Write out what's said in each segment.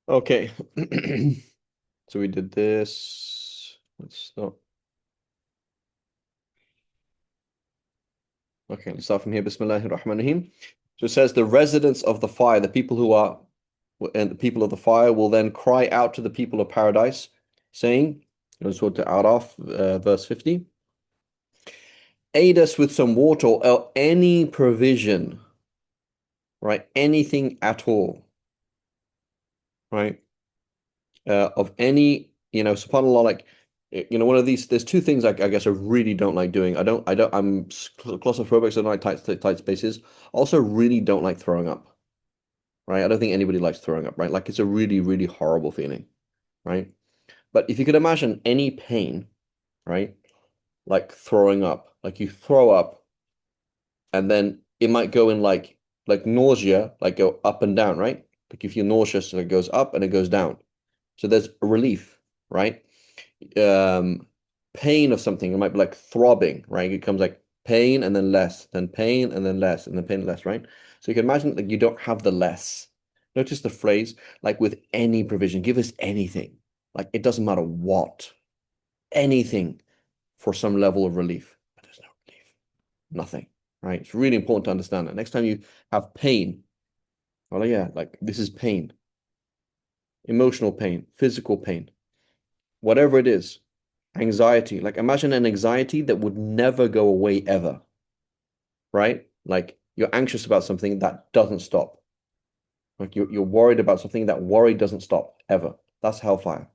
Okay. So we did this. Let's stop. Okay, let's start from here. Bismillahir Rahmanir Rahim. So it says the residents of the fire, the people who are and the people of the fire will then cry out to the people of paradise, saying, let's go to Araf, verse 50. Aid us with some water or any provision, right? Anything at all, right? Of any, subhanAllah, like, one of these, there's two things I guess I really don't like doing. I'm claustrophobic, so I don't like tight spaces. Also, really don't like throwing up, right? I don't think anybody likes throwing up, right? Like, it's a really, really horrible feeling, right? But if you could imagine any pain, right? Like throwing up, like you throw up and then it might go in like nausea, like go up and down, right? Like if you're nauseous, so it goes up and it goes down. So there's a relief, right? Um, Pain of something, it might be like throbbing, right? It comes like pain and then less, then pain and then less, and then pain and less, right? So you can imagine like you don't have the less. Notice the phrase, like with any provision, give us anything. Like it doesn't matter what, anything for some level of relief. But there's no relief, nothing, right? It's really important to understand that. Next time you have pain, well, yeah, like this is pain, emotional pain, physical pain, whatever it is, anxiety. Like imagine an anxiety that would never go away ever, right? Like you're anxious about something that doesn't stop. Like you're worried about something that worry doesn't stop ever. That's hellfire.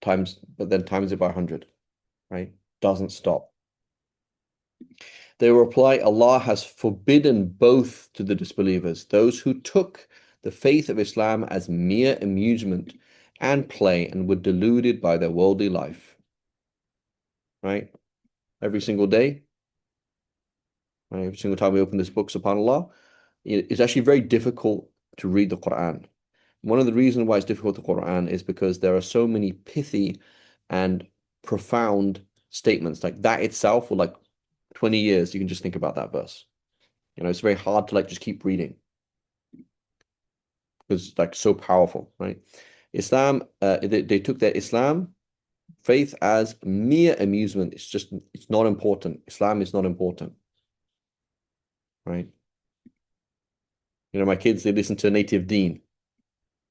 Times, but then times it by 100, right? Doesn't stop. They reply, Allah has forbidden both to the disbelievers, those who took the faith of Islam as mere amusement and play and were deluded by their worldly life, right? Every single day, right? Every single time we open this book, subhanAllah, it's actually very difficult to read the Quran. One of the reasons why it's difficult to Quran is because there are so many pithy and profound statements. Like that itself, for like 20 years, you can just think about that verse. It's very hard to like just keep reading because it's like so powerful, right? Islam, they took their Islam faith as mere amusement. It's not important. Islam is not important, right? My kids, they listen to Native Deen.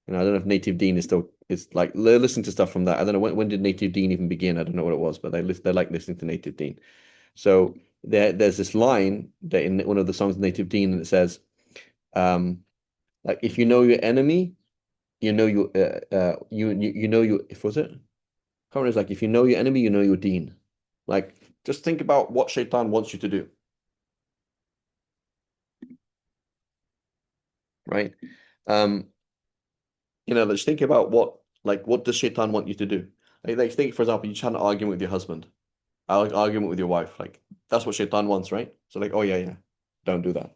I don't know if Native Deen is still, it's like they're listening to stuff from that. I don't know when did Native Deen even begin? I don't know what it was, but they like listening to Native Deen. So there's this line that in one of the songs of Native Deen, and it says, like if you know your enemy, you know you know you if was it? Comment is like if you know your enemy, you know your deen. Like just think about what Shaitan wants you to do, right? Um, just think about what does Shaitan want you to do? Like think for example, you try an argument with your husband, argument with your wife, like that's what Shaitan wants, right? So like, oh yeah, yeah, don't do that.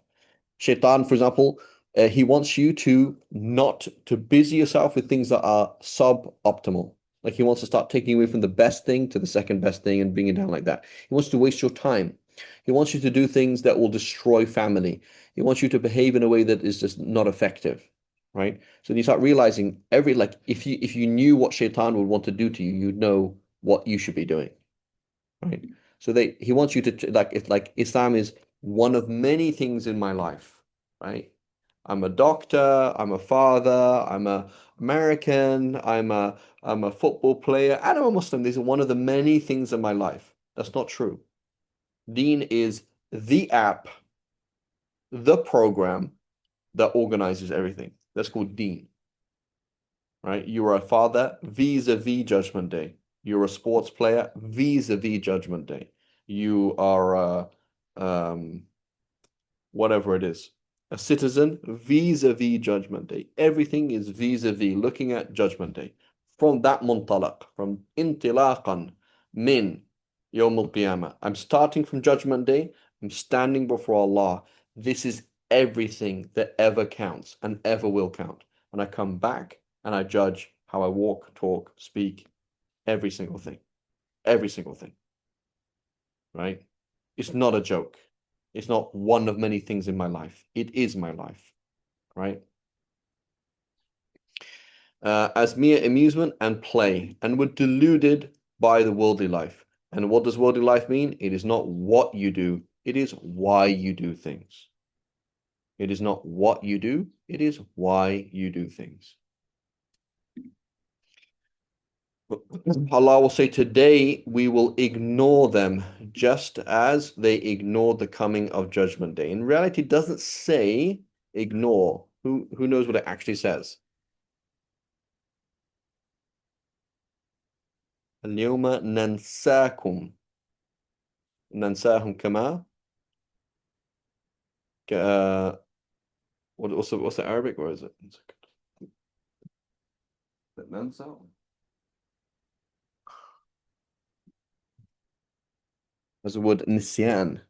Shaitan, for example, he wants you to not to busy yourself with things that are suboptimal. Like he wants to start taking away from the best thing to the second best thing and bringing it down like that. He wants to waste your time. He wants you to do things that will destroy family. He wants you to behave in a way that is just not effective, right? So you start realizing like if you knew what Shaitan would want to do to you, you'd know what you should be doing, right? So he wants you to like it's like Islam is one of many things in my life, right? I'm a doctor, I'm a father, I'm a American, I'm a football player, and I'm a Muslim. These are one of the many things in my life. That's not true. Deen is the app, the program that organizes everything. That's called Deen, right? You're a father vis-a-vis Judgment Day. You're a sports player vis-a-vis Judgment Day. You are whatever it is, a citizen vis-a-vis Judgment Day. Everything is vis-a-vis, looking at Judgment Day. From that muntalaq, from intilaqan min yawm al-qiyamah. I'm starting from Judgment Day. I'm standing before Allah. This is everything that ever counts and ever will count. And I come back and I judge how I walk, talk, speak, every single thing. Every single thing, right? It's not a joke. It's not one of many things in my life. It is my life, right? as mere amusement and play, and were deluded by the worldly life. And what does worldly life mean? It is not what you do, it is why you do things. It is not what you do, it is why you do things. Allah will say, today we will ignore them just as they ignored the coming of Judgment Day. In reality, it doesn't say ignore. Who knows what it actually says? اليوم ننساكم ننساهم كما what's the Arabic? Where is it? ننسى. There's the word nisyan.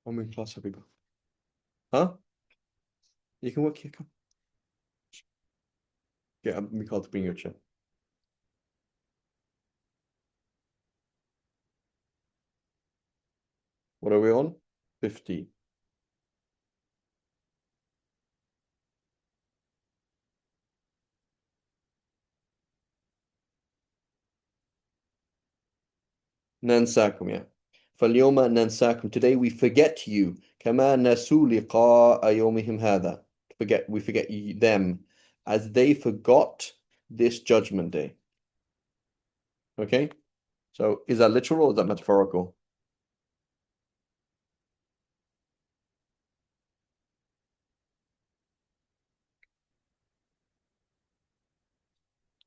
I'm in class, Habiba. Huh? You can work here. Come. Yeah, we called to bring your chair. What are we on? 50. ننساكم, yeah. فاليوم ننساكم. Today we forget you. كما نسوا لقاء يومهم هذا. We forget them as they forgot this judgment day. Okay? So is that literal or is that metaphorical?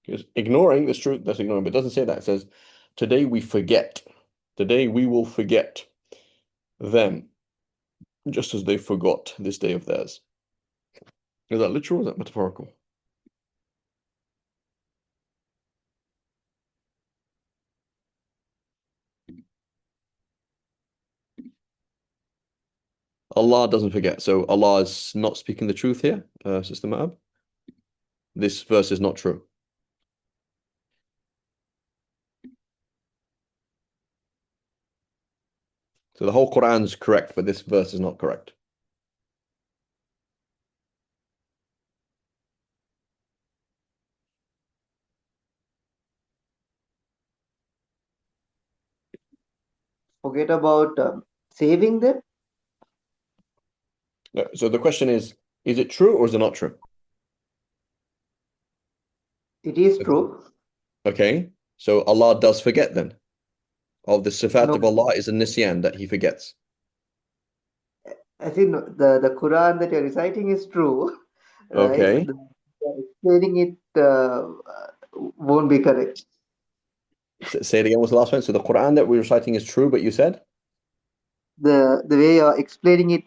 Because ignoring this truth, that's ignoring, but it doesn't say that. It says, today we forget. Today we will forget them, just as they forgot this day of theirs. Is that literal or is that metaphorical? Allah doesn't forget. So Allah is not speaking the truth here, Sister Ma'ab. This verse is not true. So the whole Quran is correct, but this verse is not correct. Forget about saving them. So the question is it true or is it not true? It is true. Okay, so Allah does forget then. Of the sifat No, of Allah is a nisyan, that He forgets. I think the Quran that you're reciting is true, right? Okay, Explaining it won't be correct. say it again. What's the last one? So the Quran that we're reciting is true, but you said? The way you're explaining it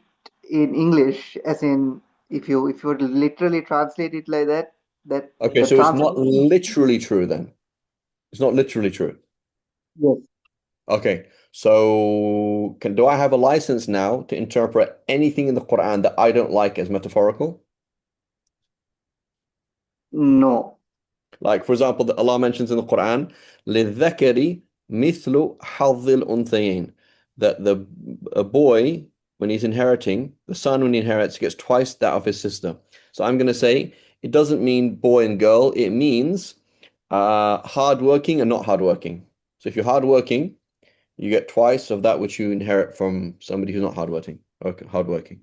in English, as in if you were to literally translate it like that, that Okay, the so it's not translation. literally true then. It's not literally true. Yes. Okay, so do I have a license now to interpret anything in the Quran that I don't like as metaphorical? No. Like, for example, Allah mentions in the Quran, لِلذَّكَرِ مِثْلُ حَظِّ الْأُنثَيَيْنِ, that a boy, when he's inheriting, the son when he inherits gets twice that of his sister. So I'm going to say it doesn't mean boy and girl. It means hardworking and not hardworking. So if you're hardworking, you get twice of that which you inherit from somebody who's not hardworking. Okay, hardworking.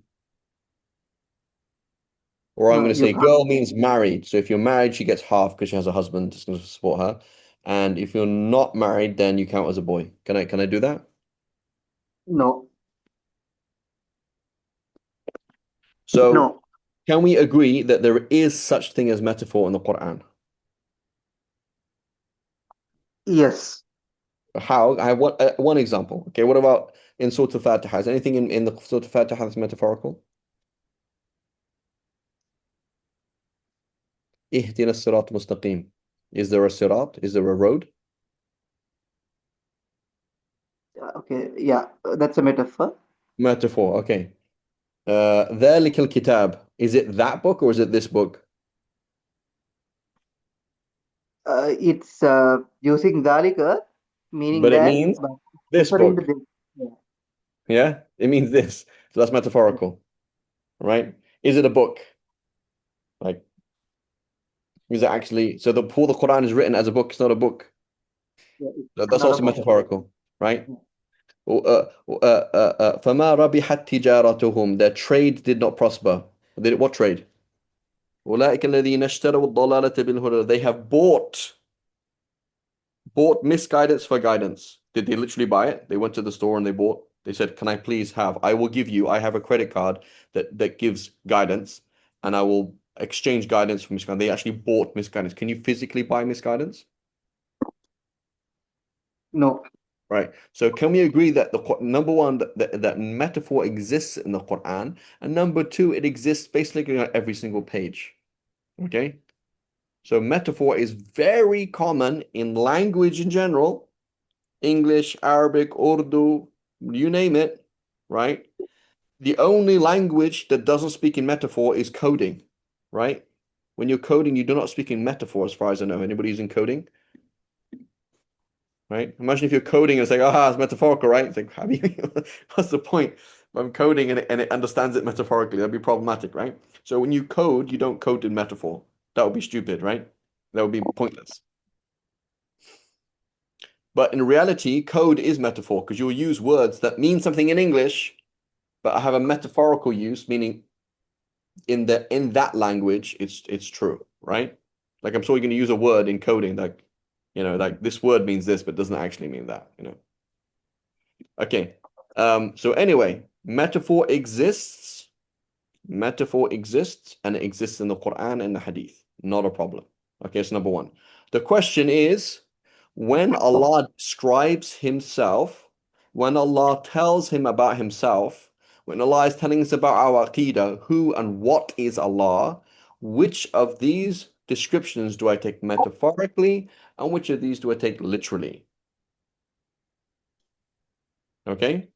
Or I'm No, going to you say can't. girl means married. So if you're married, she gets half because she has a husband that's going to support her. And if you're not married, then you count as a boy. Can I do that? No. So No. can we agree that there is such thing as metaphor in the Quran? Yes. How? I have one example. Okay, what about in Surah Al-Fatiha? Is anything in the Surah Al-Fatiha that's metaphorical? Ihdina sirat mustaqim. Is there a sirat? Is there a road? Okay. Yeah. That's a metaphor. Metaphor, okay. ذلك الكتاب. Is it that book or is it this book? It's using dhalika, meaning But it that, means but this referring to book. this. Yeah. Yeah, it means this. So that's metaphorical, right? Is it a book? Like, is it actually, so the Quran is written as a book, it's not a book. Yeah, it's That's not a also book. metaphorical, right? Yeah. فَمَا رَبِحَتْ تِجَارَتُهُمْ Their trade did not prosper. What trade? أُولَٰئِكَ الَّذِينَ اشْتَرَوُا الضَّلَالَةَ بِالْهُدَىٰ They have bought misguidance for guidance. Did they literally buy it? They went to the store and they bought. They said, "Can I please have? I will give you. I have a credit card that gives guidance, and I will exchange guidance for misguidance." They actually bought misguidance. Can you physically buy misguidance? No. Right. So can we agree that number one, that metaphor exists in the Quran, and number two, it exists basically on every single page. Okay. So metaphor is very common in language in general, English, Arabic, Urdu, you name it, right? The only language that doesn't speak in metaphor is coding, right? When you're coding, you do not speak in metaphor, as far as I know. Anybody using coding? Right? Imagine if you're coding and it's like, it's metaphorical, right? It's like, what's the point? If I'm coding and it understands it metaphorically, that'd be problematic, right? So when you code, you don't code in metaphor. That would be stupid, right? That would be pointless. But in reality, code is metaphor because you'll use words that mean something in English, but have a metaphorical use, meaning in that language, it's true, right? Like I'm sure you're going to use a word in coding, like like this word means this, but doesn't actually mean that. Okay. So anyway, metaphor exists, and it exists in the Quran and the Hadith. Not a problem. Okay, so number one. The question is, when Allah describes himself, when Allah tells him about himself, when Allah is telling us about our Aqidah, who and what is Allah, which of these descriptions do I take metaphorically, and which of these do I take literally? Okay?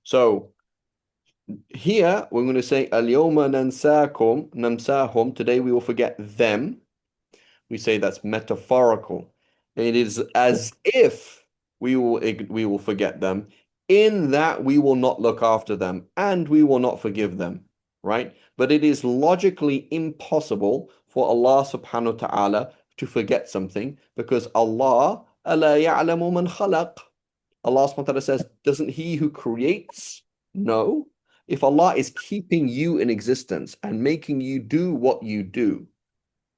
So here we're going to say Al-yawma namsahum. Today we will forget them. We say that's metaphorical. It is as if we will forget them, in that we will not look after them and we will not forgive them, right? But it is logically impossible for Allah subhanahu wa ta'ala to forget something because Allah أَلَا يَعْلَمُ مَنْ خَلَقَ Allah subhanahu wa ta'ala says, doesn't he who creates know? If Allah is keeping you in existence and making you do what you do,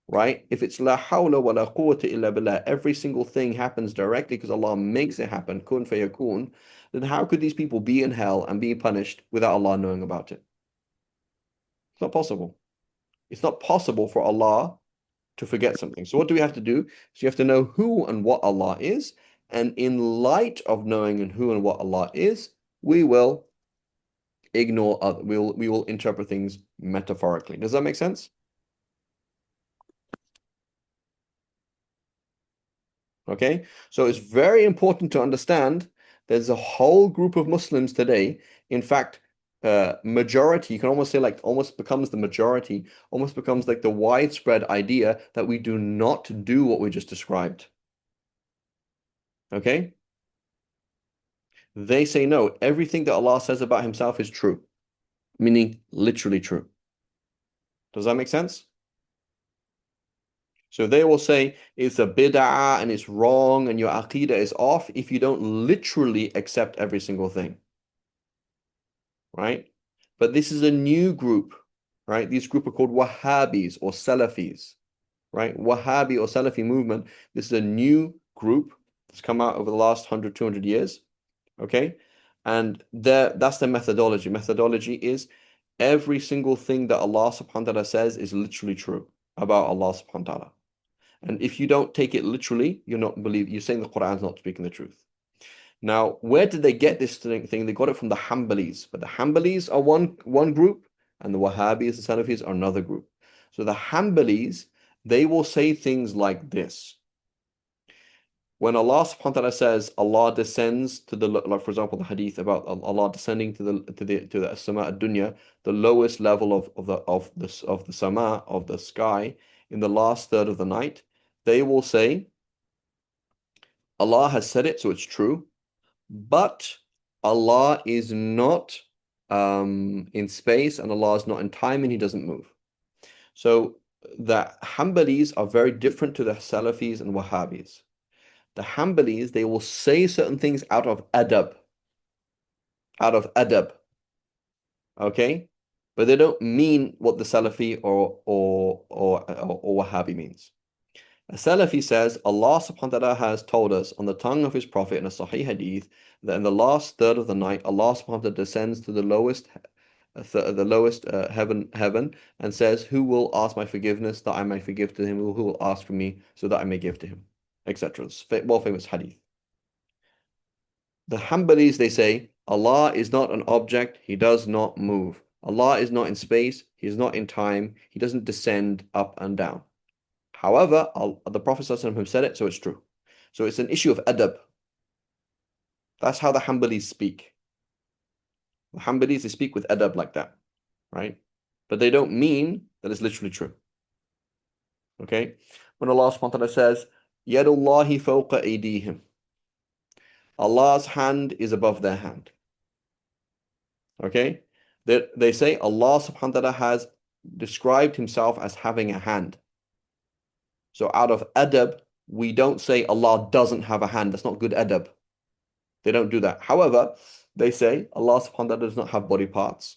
right? If it's la hawla wa la quwwata illa billah, every single thing happens directly because Allah makes it happen, kun fayakun, then how could these people be in hell and be punished without Allah knowing about it? It's not possible. It's not possible for Allah to forget something. So what do we have to do? So you have to know who and what Allah is, and in light of knowing and who and what Allah is, we will ignore we will interpret things metaphorically. Does that make sense? Okay, so it's very important to understand there's a whole group of Muslims today. In fact, majority, you can almost say like almost becomes the majority, almost becomes like the widespread idea that we do not do what we just described. Okay? They say no, everything that Allah says about himself is true, meaning literally true. Does that make sense? So they will say it's a bid'ah and it's wrong and your aqidah is off if you don't literally accept every single thing. Right? But this is a new group, right? These group are called Wahhabis or Salafis, right? Wahhabi or Salafi movement. This is a new group that's come out over the last 100, 200 years. Okay? And that's the methodology. Methodology is every single thing that Allah subhanahu wa ta'ala says is literally true about Allah subhanahu wa ta'ala. And if you don't take it literally, you're saying the Quran is not speaking the truth. Now, where did they get this thing? They got it from the Hanbalis, but the Hanbalis are one group, and the Wahhabis, the Salafis, are another group. So the Hanbalis, they will say things like this. When Allah subhanahu wa ta'ala says Allah descends to the, like for example, the hadith about Allah descending to the sama ad-dunya, the lowest level of the sama, of the sky, in the last third of the night, they will say Allah has said it, so it's true. But Allah is not in space and Allah is not in time and He doesn't move. So the Hanbalis are very different to the Salafis and Wahhabis. The Hanbalis, they will say certain things out of adab, okay? But they don't mean what the Salafi or Wahhabi means. A Salafi says Allah subhanahu wa ta'ala has told us on the tongue of His Prophet in a Sahih Hadith that in the last third of the night, Allah subhanahu wa ta'ala descends to the lowest heaven and says, who will ask my forgiveness that I may forgive to him, who will ask for me so that I may give to him, etc. It's a well famous hadith. The Hanbalis, they say, Allah is not an object, He does not move. Allah is not in space, He is not in time, He doesn't descend up and down. However, the Prophet ﷺ said it, so it's true. So it's an issue of adab. That's how the Hanbalis speak. The Hanbalis, they speak with adab like that, right? But they don't mean that it's literally true. Okay? When Allah subhanahu wa ta'ala says, Yadullahi fawqa aydihim, Allah's hand is above their hand. Okay? They say Allah subhanahu wa ta'ala has described Himself as having a hand. So out of adab, we don't say Allah doesn't have a hand. That's not good adab. They don't do that. However, they say Allah subhanahu wa ta'ala does not have body parts.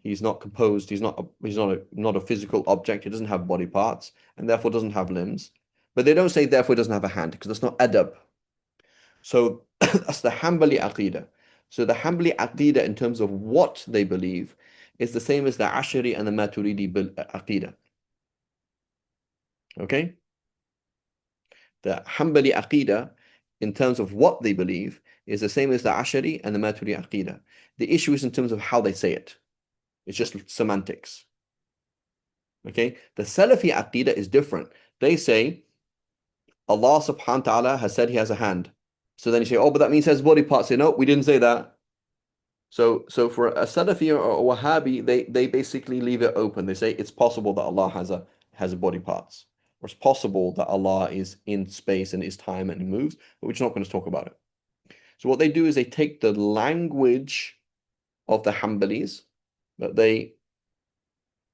He's not composed. He's not a physical object. He doesn't have body parts and therefore doesn't have limbs. But they don't say therefore he doesn't have a hand because that's not adab. So that's the Hanbali Aqidah. So the Hanbali Aqidah in terms of what they believe is the same as the Ashari and the Maturidi Aqidah. Okay? The Hanbali Aqidah in terms of what they believe is the same as the Ashari and the Maturidi Aqidah. The issue is in terms of how they say it. It's just semantics. Okay? The Salafi Aqidah is different. They say Allah subhanahu wa ta'ala has said He has a hand. So then you say, oh, but that means He has body parts. Say, no, we didn't say that. So for a Salafi or a Wahhabi, they basically leave it open. They say it's possible that Allah has a body parts. Or it's possible that Allah is in space and is time and He moves, but we're just not going to talk about it. So what they do is they take the language of the Hanbalis,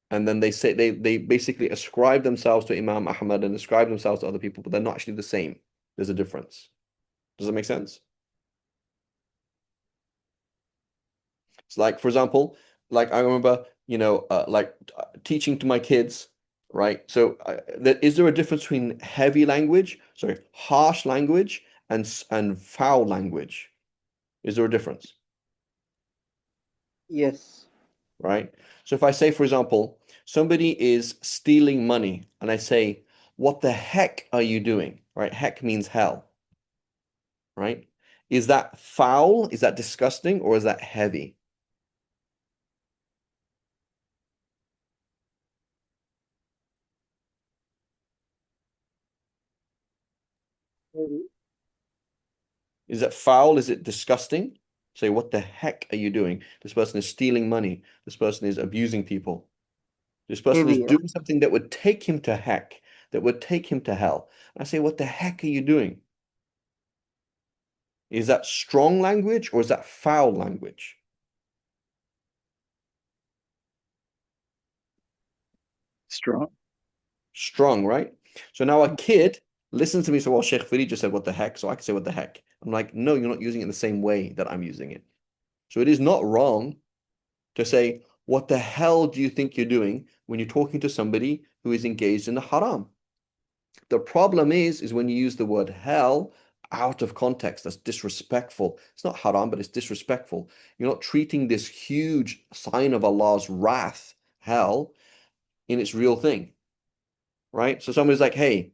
and then they say they basically ascribe themselves to Imam Ahmad and ascribe themselves to other people, but they're not actually the same. There's a difference. Does that make sense? It's like, for example, like I remember, teaching to my kids, right? So, is there a difference between harsh language and foul language? Is there a difference? Yes. Right? So if I say, for example, somebody is stealing money and I say, what the heck are you doing? Right? Heck means hell. Right? Is that foul? Is that disgusting? Or is that heavy? Is it foul? Is it disgusting? Say, what the heck are you doing? This person is stealing money. This person is abusing people. This person is Heavy. doing something that would take him to heck, that would take him to hell. And I say, what the heck are you doing? Is that strong language or is that foul language? Strong. Strong, right? So now a kid listens to me, so well, Sheikh Farid just said, what the heck? So I can say, what the heck? I'm like, no, you're not using it in the same way that I'm using it. So it is not wrong to say, what the hell do you think you're doing when you're talking to somebody who is engaged in the haram? The problem is when you use the word hell out of context. That's disrespectful. It's not haram, but it's disrespectful. You're not treating this huge sign of Allah's wrath, hell, in its real thing, right? So somebody's like, hey,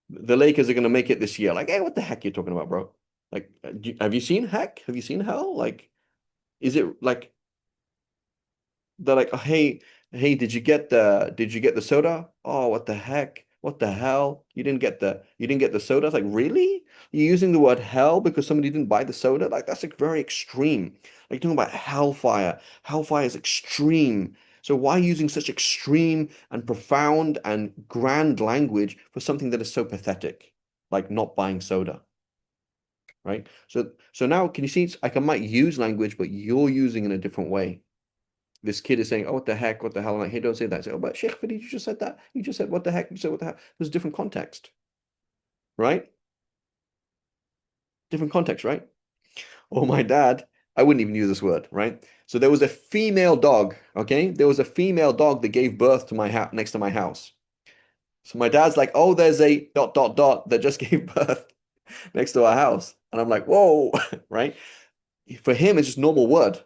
the Lakers are going to make it this year. Like, hey, what the heck are you talking about, bro? Like, have you seen heck? Have you seen hell? Like, is it like they're like, oh, hey, did you get the soda? Oh, what the heck? What the hell? You didn't get the soda? It's like, really? You're using the word hell because somebody didn't buy the soda? Like, that's like very extreme. Like talking about hellfire. Hellfire is extreme. So why using such extreme and profound and grand language for something that is so pathetic, like not buying soda? right? So now can you see I might use language, but you're using in a different way. This kid is saying, "Oh, what the heck? What the hell?" I'm like, "Hey, don't say that." I say, "Oh, but Sheikh Fadi, you just said that. You just said what the heck? You said what the heck?" There's a different context, right? Different context, right? Or my dad, I wouldn't even use this word, right? So there was a female dog, okay? There was a female dog that gave birth to my house next to my house. So my dad's like, "Oh, there's a dot dot dot that just gave birth next to our house," and I'm like, "Whoa," right? For him, it's just normal word,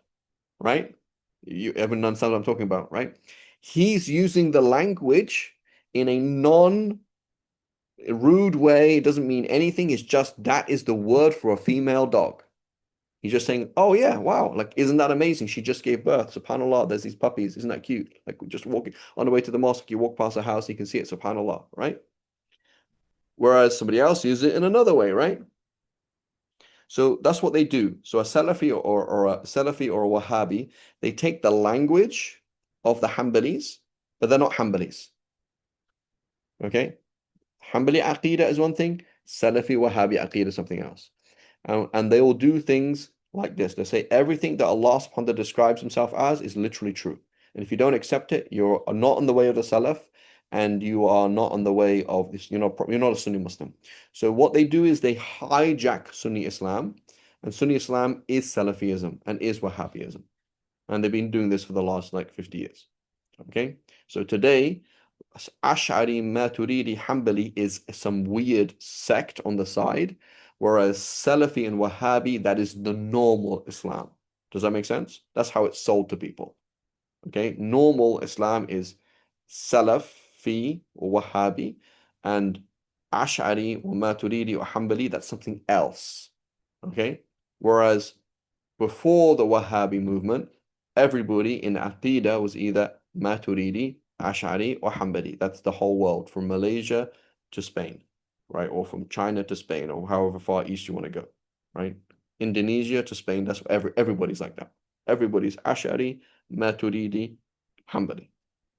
right? Everyone understands what I'm talking about, right? He's using the language in a non-rude way. It doesn't mean anything. It's just that is the word for a female dog. He's just saying, "Oh yeah, wow, like isn't that amazing? She just gave birth. SubhanAllah, there's these puppies. Isn't that cute? Like just walking on the way to the mosque, you walk past a house, you can see it, SubhanAllah, right?" Whereas somebody else uses it in another way, right? So that's what they do. So a Salafi or a Salafi or a Wahhabi, they take the language of the Hanbalis, but they're not Hanbalis. Okay? Hanbali Aqidah is one thing, Salafi Wahhabi Aqidah is something else. And they will do things like this. They say everything that Allah subhanahu wa ta'ala describes himself as is literally true. And if you don't accept it, you're not on the way of the Salaf, and you are not on the way of this, you're not a Sunni Muslim. So what they do is they hijack Sunni Islam, and Sunni Islam is Salafism and is Wahhabism. And they've been doing this for the last like 50 years. Okay? So today, Ash'ari, Maturidi, Hanbali is some weird sect on the side, whereas Salafi and Wahhabi, that is the normal Islam. Does that make sense? That's how it's sold to people. Okay, normal Islam is Salafi or Wahhabi, and Ash'ari or Maturidi or Hanbali, that's something else. Okay, whereas before the Wahhabi movement, everybody in Aqidah was either Maturidi, Ash'ari, or Hanbali. That's the whole world, from Malaysia to Spain, right? Or from China to Spain, or however far east you want to go, right? Indonesia to Spain, that's everybody's like that. Everybody's Ash'ari, Maturidi, Hanbali,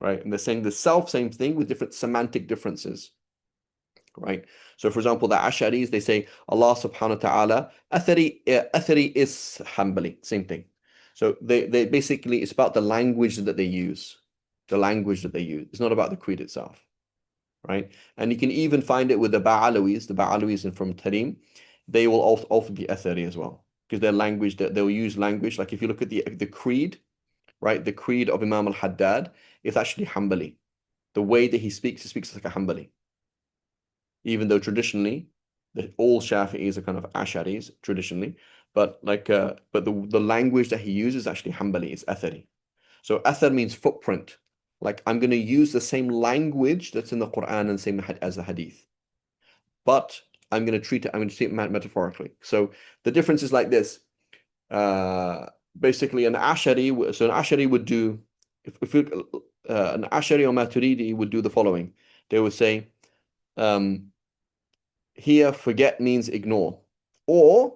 right? And they're saying the same thing with different semantic differences, right? So for example, the Ash'aris, they say Allah subhanahu wa ta'ala, Athari is Hanbali, same thing. So they basically, it's about the language that they use. The language that they use. It's not about the creed itself, right? And you can even find it with the Ba'alawis from Tarim. They will also be Athari as well, because their language, they'll use language. Like if you look at the creed, right? The creed of Imam al-Haddad, it's actually Hanbali. The way that he speaks like a Hanbali. Even though traditionally, all Shafi'is are kind of Ash'aris traditionally, but the language that he uses actually Hanbali, is Athari. So Athar means footprint. Like I'm going to use the same language that's in the Quran and same as the Hadith, but I'm going to treat it metaphorically. So the difference is like this. Basically, an Ash'ari would do, an Ash'ari or Maturidi would do the following. They would say, here forget means ignore, or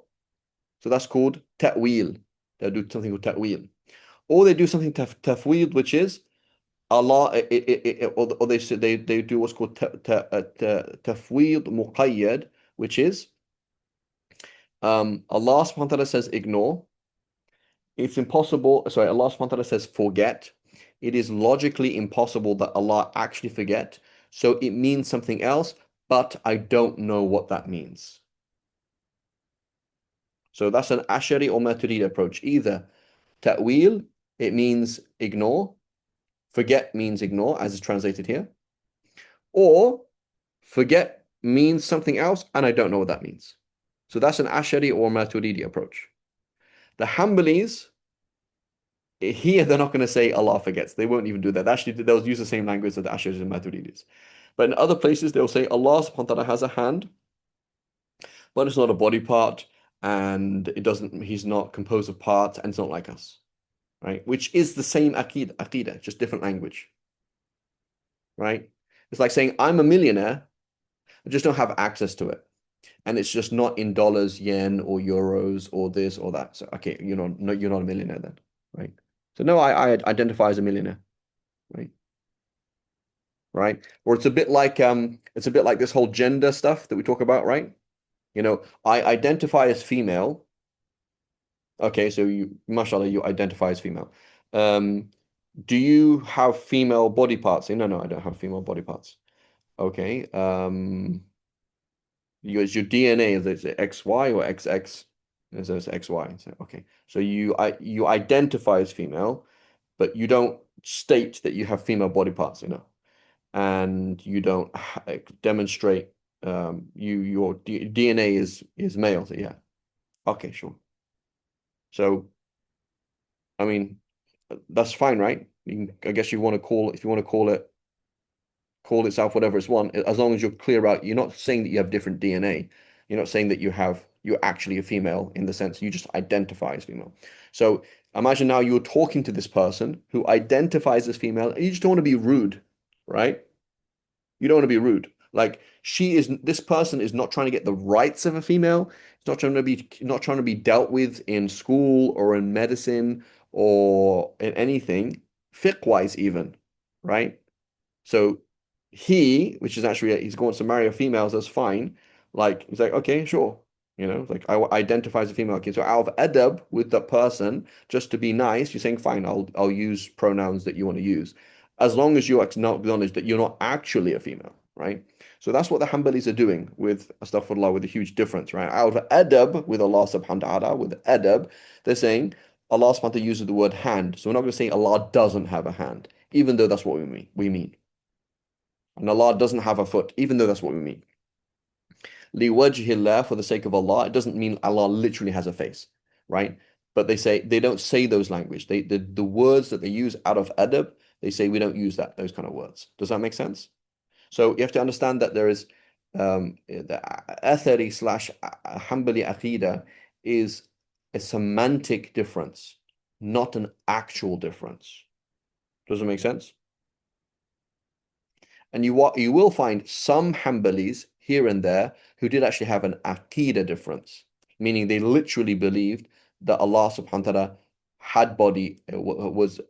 so that's called ta'wil. They'll do something called ta'wil, or they do something tafwid, which is Allah, or they do what's called tafwid muqayyad, which is Allah subhanahu wa ta'ala says ignore. It's impossible. Sorry, Allah subhanahu wa ta'ala says forget. It is logically impossible that Allah actually forget. So it means something else, but I don't know what that means. So that's an Ash'ari or Maturidi approach. Either ta'wil, it means ignore. Forget means ignore, as is translated here. Or forget means something else, and I don't know what that means. So that's an Ash'ari or Maturidi approach. The Hanbalis, here they're not going to say Allah forgets. They won't even do that. Actually, they'll use the same language that the Ash'aris and Maturidis. But in other places, they'll say Allah subhanahu wa ta'ala has a hand, but it's not a body part, and he's not composed of parts, and it's not like us. Right? Which is the same aqidah, just different language. Right? It's like saying, I'm a millionaire, I just don't have access to it. And it's just not in dollars, yen, or euros, or this or that. So okay, you're not a millionaire then, right? So no, I identify as a millionaire, right? Right? Or it's a bit like this whole gender stuff that we talk about, right? I identify as female. Okay, so mashallah, you identify as female. Do you have female body parts? No, I don't have female body parts. Okay. Is your DNA, is it XY or XX? Is it XY? So, okay. So you identify as female, but you don't state that you have female body parts, and you don't demonstrate your DNA is male. So yeah. Okay, sure. So I mean, that's fine, right? I guess you want to call it, if you want to call itself whatever it's one, as long as you're clear out, you're not saying that you have different DNA. You're not saying that you're actually a female in the sense you just identify as female. So imagine now you're talking to this person who identifies as female, and you just don't want to be rude, right? You don't want to be rude. Like this person is not trying to get the rights of a female. It's not trying to be dealt with in school or in medicine or in anything, fiqh-wise even, right? So which is actually he's going to marry a female, so that's fine. Like he's like, okay, sure. Like I identify as a female kid. So out of adab with the person, just to be nice, you're saying, fine, I'll use pronouns that you want to use, as long as you acknowledge that you're not actually a female, right? So that's what the Hanbalis are doing with astaghfirullah, with a huge difference, right? Out of adab with Allah subhanahu wa ta'ala, with adab, they're saying Allah subhanahu wa ta'ala uses the word hand. So we're not going to say Allah doesn't have a hand, even though that's what we mean. And Allah doesn't have a foot, even though that's what we mean. Liwajhillah, for the sake of Allah, it doesn't mean Allah literally has a face, right? But they don't say those language. The words that they use out of adab, they say we don't use those kind of words. Does that make sense? So you have to understand that there is the Athari / Hanbali Aqidah is a semantic difference, not an actual difference. Does it make sense? And you will find some Hanbalis here and there who did actually have an Aqidah difference, meaning they literally believed that Allah subhanahu wa ta'ala had body, was,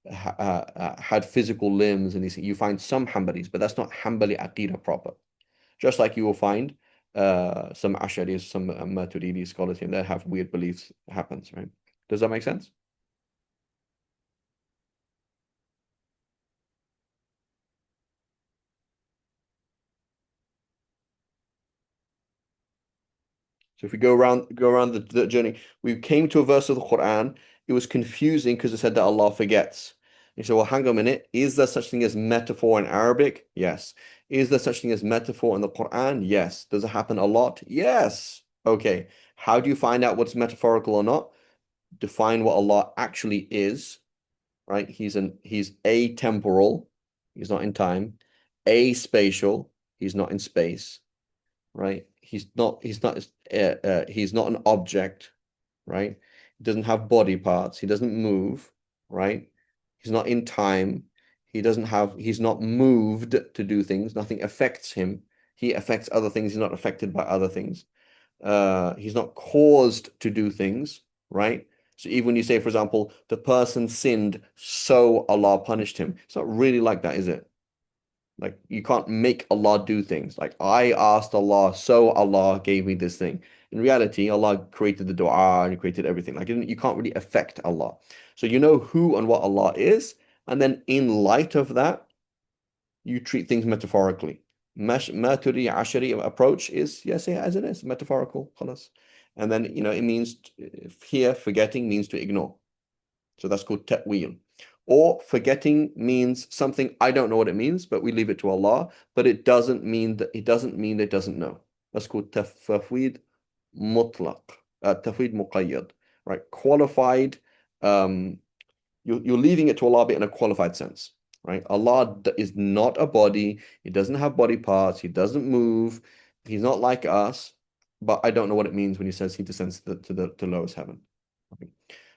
had physical limbs and these things. You find some Hanbalis, but that's not Hanbali Aqidah proper. Just like you will find some Asharis, some Maturidi scholars here that have weird beliefs happens, right? Does that make sense? So if we go around the journey, we came to a verse of the Quran. It was confusing because it said that Allah forgets. You say, well, hang on a minute. Is there such thing as metaphor in Arabic? Yes. Is there such thing as metaphor in the Quran? Yes. Does it happen a lot? Yes. Okay. How do you find out what's metaphorical or not? Define what Allah actually is, right? He's atemporal. He's not in time. Aspatial. He's not in space, right? He's not an object, right? He doesn't have body parts. He doesn't move, right? He's not in time. He's not moved to do things. Nothing affects him. He affects other things. He's not affected by other things. He's not caused to do things, right? So even when you say, for example, the person sinned, so Allah punished him. It's not really like that, is it? Like you can't make Allah do things. Like I asked Allah, so Allah gave me this thing. In reality, Allah created the dua and He created everything. Like you can't really affect Allah. So you know who and what Allah is, and then in light of that, you treat things metaphorically. Maturi Ashari approach is yes, yeah, as it is, metaphorical. Khalas. And then it means here forgetting means to ignore. So that's called ta'wil. Or forgetting means something, I don't know what it means, but we leave it to Allah. But it doesn't mean it doesn't know. That's called tafweed mutlaq, tafweed muqayyad, right? Qualified. You're leaving it to Allah, but in a qualified sense, right? Allah is not a body. He doesn't have body parts. He doesn't move. He's not like us. But I don't know what it means when He says He descends to the lowest heaven. Okay.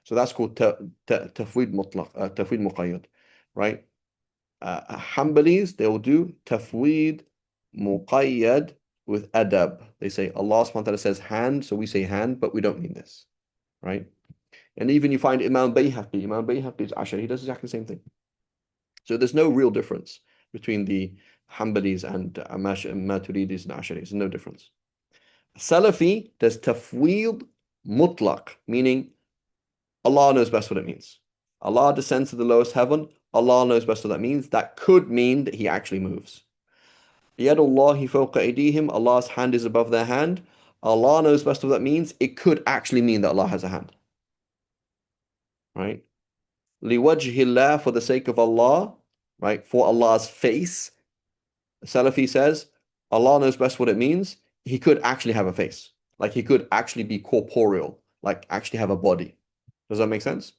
So that's called tafweed mutlaq, tafweed muqayyad, right? Hanbalis, they will do tafweed muqayyad with adab. They say Allah subhanahu wa ta'ala says hand, so we say hand, but we don't mean this, right? And even you find Imam Bayhaqi is Ashari, he does exactly the same thing. So there's no real difference between the Hanbalis and Maturidis and Asharis. There's no difference. Salafi does tafweed mutlaq, meaning Allah knows best what it means. Allah descends to the lowest heaven. Allah knows best what that means. That could mean that He actually moves. Yadullahi fawqa aydihim, Allah's hand is above their hand. Allah knows best what that means. It could actually mean that Allah has a hand. Right? Liwajhillah, for the sake of Allah, right? For Allah's face. Salafi says, Allah knows best what it means. He could actually have a face. Like He could actually be corporeal, like actually have a body. Does that make sense?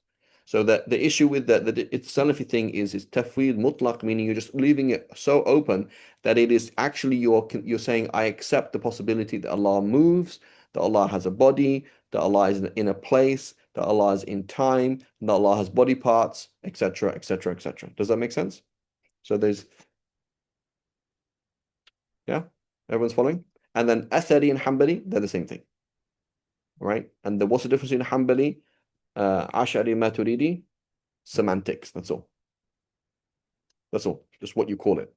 So that the issue with the it's Salafi thing is tafweed mutlaq, meaning you're just leaving it so open that it is actually you're saying, I accept the possibility that Allah moves, that Allah has a body, that Allah is in a place, that Allah is in time, that Allah has body parts, etc., etc., etc. Does that make sense? So there's, yeah, everyone's following? And then Athari and Hanbali, they're the same thing. Right? And what's the difference in Hanbali? Ash'ari, Maturidi, semantics. That's all. That's all. Just what you call it.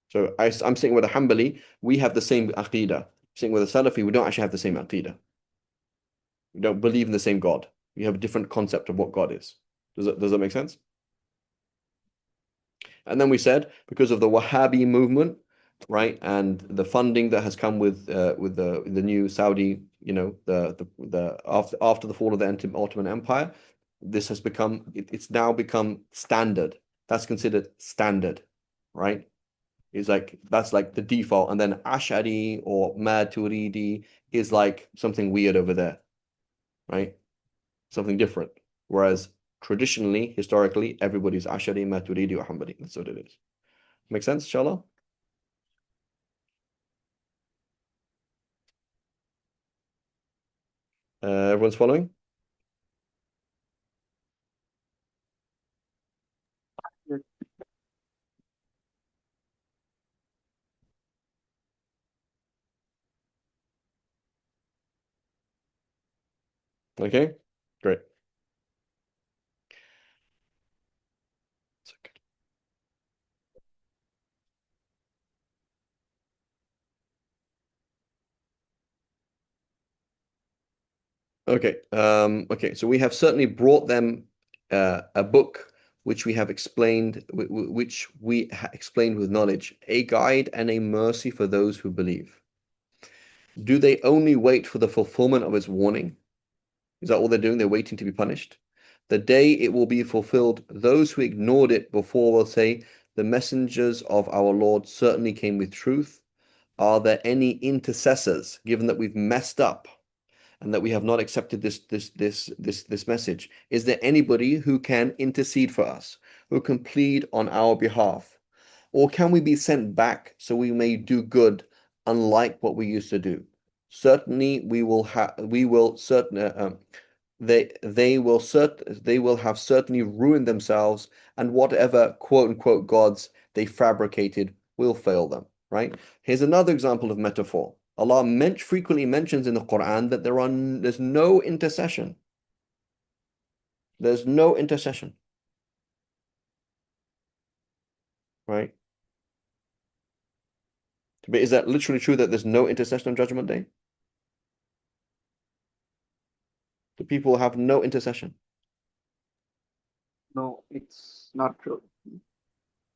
So I'm sitting with a Hanbali. We have the same aqidah. Sitting with a Salafi, we don't actually have the same aqidah. We don't believe in the same God. We have a different concept of what God is. Does that make sense? And then we said, because of the Wahhabi movement, right, and the funding that has come with the new Saudi, after the fall of the Ottoman Empire, this has become it's now become standard. That's considered standard, right? It's like that's like the default, and then Ash'ari or Maturidi is like something weird over there, right? Something different. Whereas traditionally, historically, everybody's Ash'ari, Maturidi, or Hanbali. That's what it is. Make sense, inshallah? Everyone's following? Yes. Okay, great. Okay. Okay. So we have certainly brought them a book which we have explained, which we explained with knowledge, a guide and a mercy for those who believe. Do they only wait for the fulfillment of its warning? Is that all they're doing? They're waiting to be punished? The day it will be fulfilled, those who ignored it before will say, the messengers of our Lord certainly came with truth. Are there any intercessors, given that we've messed up and that we have not accepted this message? Is there anybody who can intercede for us, who can plead on our behalf? Or can we be sent back so we may do good, unlike what we used to do? Certainly, they will have certainly ruined themselves, and whatever quote unquote gods they fabricated will fail them. Right? Here's another example of metaphor. Allah frequently mentions in the Quran that there's no intercession. There's no intercession. Right? But is that literally true that there's no intercession on Judgment Day? The people have no intercession. No, it's not true.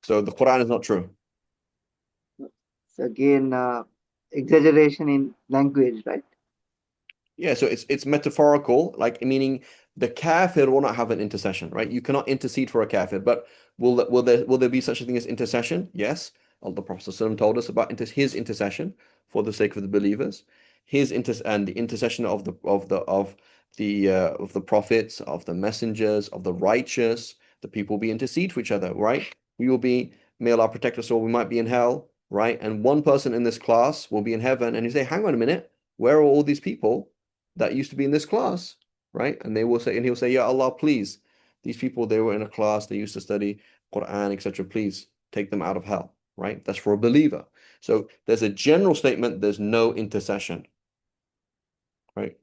So the Quran is not true. It's again exaggeration in language, right? Yeah, so it's metaphorical, like meaning the kafir will not have an intercession, right? You cannot intercede for a kafir, but will there be such a thing as intercession? Yes. The Prophet ﷺ told us about his intercession for the sake of the believers, and the intercession of the prophets, of the messengers, of the righteous. The people will be intercede for each other, right? We will be, may Allah protect us all, we might be in hell, right? And one person in this class will be in heaven, and you say, hang on a minute, where are all these people that used to be in this class, right? And they will say, and he'll say, Ya Allah, please, these people, they were in a class, they used to study Quran, etc. Please take them out of hell, right? That's for a believer. So there's a general statement, there's no intercession, right?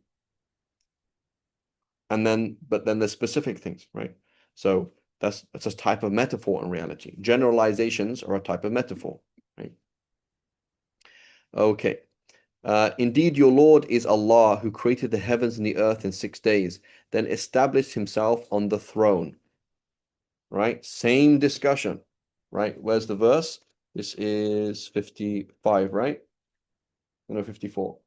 And then, but then there's specific things, right? So that's a type of metaphor in reality. Generalizations are a type of metaphor, right? Okay. Indeed, your Lord is Allah who created the heavens and the earth in 6 days, then established himself on the throne. Right? Same discussion. Right? Where's the verse? This is 55, right? No, 54.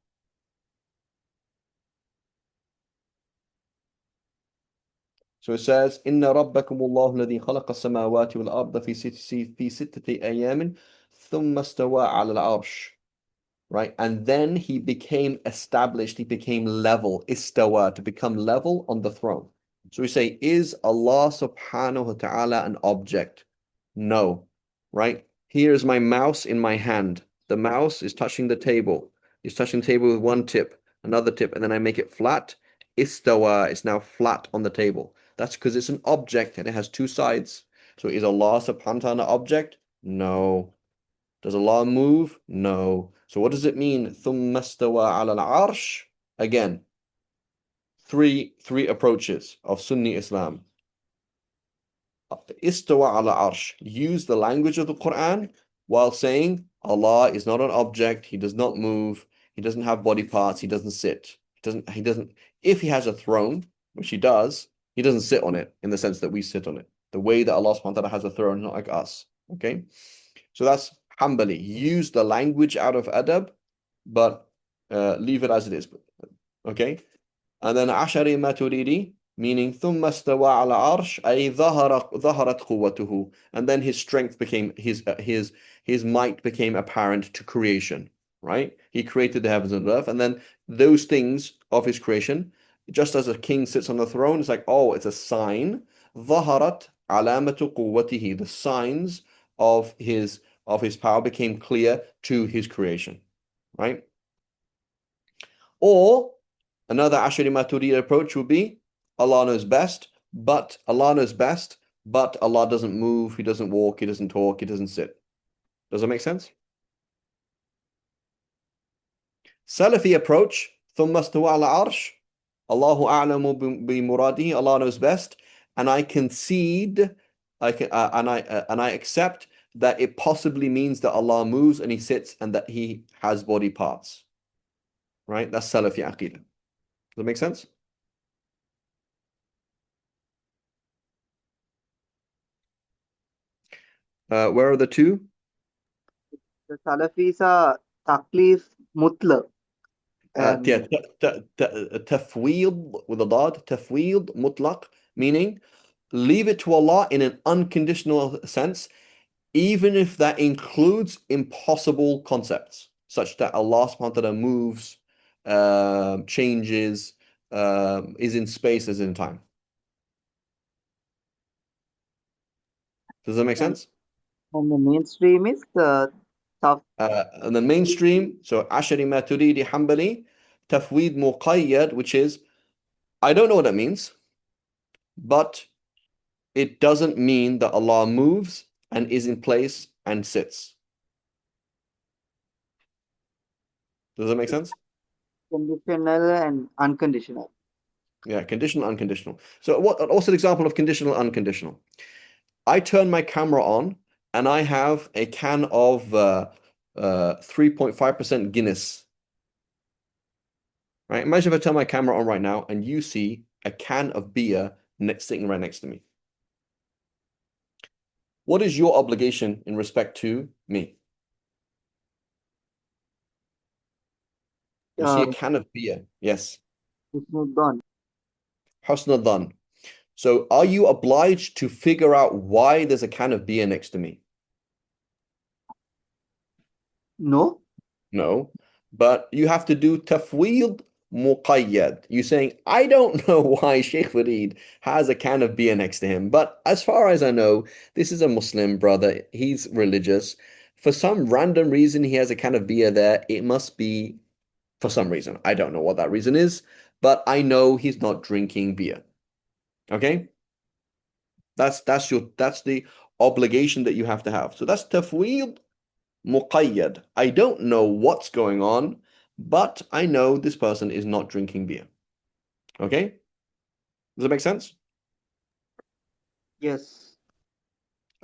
So it says, إن ربكم الله الذي خلق السماوات والأرض في ستة أيام ثم استوى على العرش. Right? And then he became established, he became level, istawa, to become level on the throne. So we say, is Allah subhanahu wa ta'ala an object? No. Right? Here's my mouse in my hand. The mouse is touching the table. It's touching the table with one tip, another tip, and then I make it flat. Istawa is now flat on the table. That's because it's an object and it has two sides. So is Allah subhanahu wa ta'ala an object? No. Does Allah move? No. So what does it mean? ثُمَّ اسْتَوَى عَلَى الْعَرْشِ. Again, three approaches of Sunni Islam. Istawa ala arsh. Use the language of the Quran while saying Allah is not an object, he does not move, he doesn't have body parts, he doesn't sit. He doesn't if he has a throne, which he doesn't sit on it in the sense that we sit on it. The way that Allah subhanahu wa ta'ala has a throne, not like us. Okay? So that's Hanbali. Use the language out of adab, but leave it as it is. Okay? And then Ashari Maturidi, meaning ثُمَّ اسْتَوَى عَلَى عَرْشٍ أي ظهرت قوته. And then his strength became, his might became apparent to creation. Right? He created the heavens and earth. And then those things of his creation, just as a king sits on the throne, it's like, oh, it's a sign. ظهرت علامة قوته. The signs of his power became clear to his creation, right? Or another Ashari Maturidi approach would be Allah knows best, but Allah doesn't move, he doesn't walk, he doesn't talk, he doesn't sit. Does that make sense? Salafi approach, ثم استوى على عرش, Allahu a'lamu bimuradihi, Allah knows best, and I concede, and I accept that it possibly means that Allah moves and he sits and that he has body parts. Right? That's Salafi Aqidah. Does that make sense? Where are the two? The Salafis are taklif mutlaq. And Yeah, tafweed with a dad, tafweed mutlaq, meaning leave it to Allah in an unconditional sense, even if that includes impossible concepts, such that Allah subhanahu wa ta'ala moves, changes, is in space as in time. Does that make sense? and the mainstream is And the mainstream, so Ashari Maturidi Hanbali, Tafweed Muqayyad, which is, I don't know what that means, but it doesn't mean that Allah moves and is in place and sits. Does that make sense? conditional and unconditional. Yeah, conditional, unconditional. So what's an example of conditional, unconditional? I turn my camera on and I have a can of 3.5% Guinness. Right? Imagine if I turn my camera on right now and you see a can of beer sitting right next to me. What is your obligation in respect to me? You see a can of beer. Yes. Husnul Husn al-dhan. So are you obliged to figure out why there's a can of beer next to me? No. No. But you have to do tafweed muqayyad. You're saying, I don't know why Sheikh Farid has a can of beer next to him, but as far as I know, this is a Muslim brother. He's religious. For some random reason, he has a can of beer there. It must be for some reason. I don't know what that reason is, but I know he's not drinking beer. Okay? That's the obligation that you have to have. So that's tafweed muqayyad. I don't know what's going on, but I know this person is not drinking beer. Okay? Does that make sense? Yes.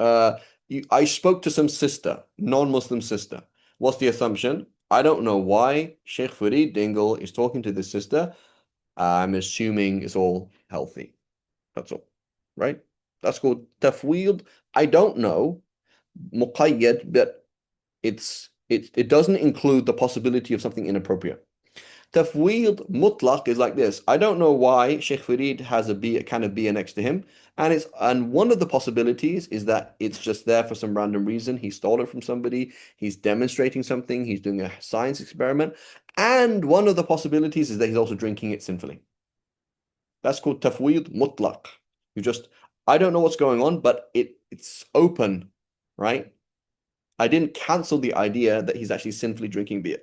I spoke to some sister, non-Muslim sister. What's the assumption? I don't know why Sheikh Farid Dingle is talking to this sister. I'm assuming it's all healthy. That's all, right? That's called tafweed. I don't know muqayyad, but it doesn't include the possibility of something inappropriate. Tafweed mutlaq is like this. I don't know why Sheikh Farid has a kind of beer next to him. And one of the possibilities is that it's just there for some random reason. He stole it from somebody. He's demonstrating something. He's doing a science experiment. And one of the possibilities is that he's also drinking it sinfully. That's called tafweed mutlaq. I don't know what's going on, but it's open, right? I didn't cancel the idea that he's actually sinfully drinking beer.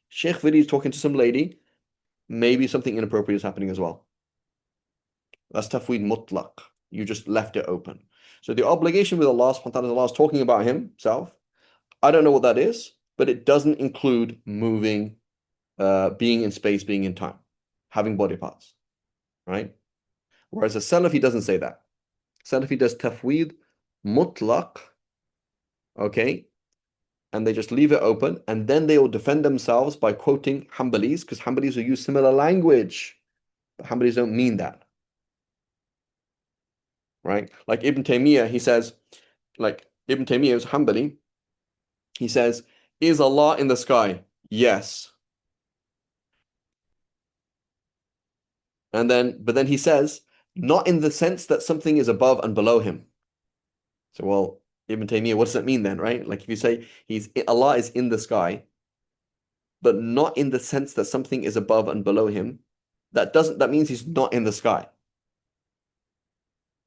Sheikh Farid is talking to some lady. Maybe something inappropriate is happening as well. That's tafweed mutlaq. You just left it open. So the obligation with Allah subhanahu wa ta'ala, Allah is talking about himself. I don't know what that is, but it doesn't include moving, being in space, being in time, having body parts, right? Whereas a Salafi doesn't say that. Salafi does tafweed mutlaq, okay? And they just leave it open, and then they will defend themselves by quoting Hanbalis, because Hanbalis will use similar language, but Hanbalis don't mean that. Right? Like Ibn Taymiyyah, he says, like Ibn Taymiyyah is Hanbali, he says, is Allah in the sky? Yes. But then he says, not in the sense that something is above and below him. So, well, Ibn Taymiyyah, what does that mean then, right? Like if you say Allah is in the sky, but not in the sense that something is above and below him, that means he's not in the sky.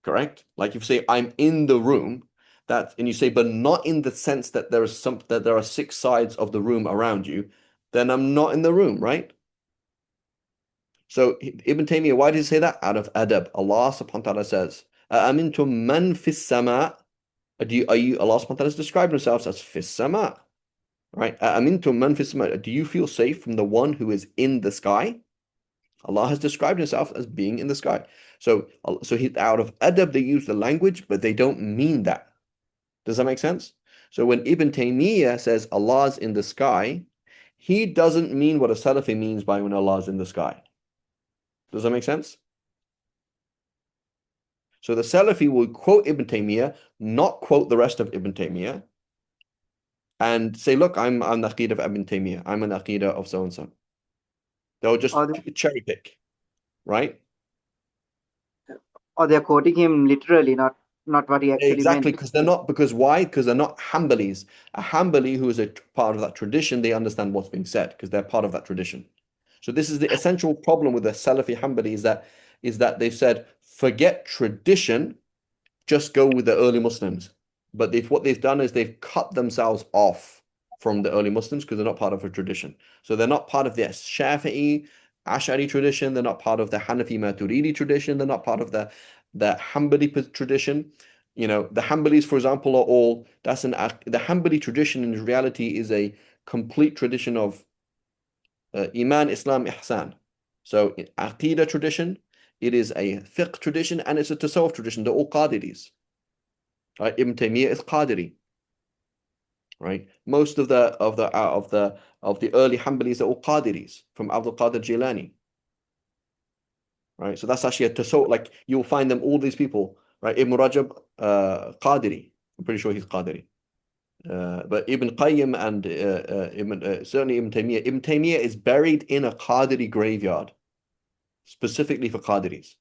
Correct? Like if you say I'm in the room, and you say, but not in the sense that there are 6 sides of the room around you, then I'm not in the room, right? So Ibn Taymiyyah, why did he say that? Out of adab. Allah subhanahu wa ta'ala says, "Amintum man fis sama." Allah subhanahu wa ta'ala is describing himself as fis sama. Right? Amintum man fis sama. Do you feel safe from the one who is in the sky? Allah has described himself as being in the sky. So out of adab, they use the language, but they don't mean that. Does that make sense? So when Ibn Taymiyyah says Allah's in the sky, he doesn't mean what a Salafi means by when Allah's in the sky. Does that make sense? So the Salafi will quote Ibn Taymiyyah, not quote the rest of Ibn Taymiyyah, and say, look, I'm an Aqeedah of Ibn Taymiyyah. I'm an Aqeedah of so-and-so. They'll just cherry pick, right? Or they're quoting him literally, not what he actually Exactly, meant. because why? Because they're not Hanbalis. A Hanbali who is a part of that tradition, they understand what's being said because they're part of that tradition. So this is the essential problem with the Salafi Hanbali is that they've said, forget tradition, just go with the early Muslims. But what they've done is they've cut themselves off from the early Muslims because they're not part of a tradition. So they're not part of the Shafi'i, Ash'ari tradition. They're not part of the Hanafi Maturidi tradition. They're not part of the Hanbali tradition. You know, the Hanbalis, for example, are all, the Hanbali tradition in reality is a complete tradition of Iman, Islam, Ihsan. So Aqidah tradition, it is a fiqh tradition, and it's a tasawwuf tradition. They're all Qadiris. Right? Ibn Taymiyyah is Qadiri. Right? Most of the early Hanbalis are all Qadiris from Abdul Qadir Jilani. Right? So that's actually a tasawwuf. Like you'll find them, all these people. Right? Ibn Rajab, Qadiri. I'm pretty sure he's Qadiri. But Ibn Qayyim and certainly Ibn Taymiyyah. Ibn Taymiyyah is buried in a Qadiri graveyard, specifically for Qadiris.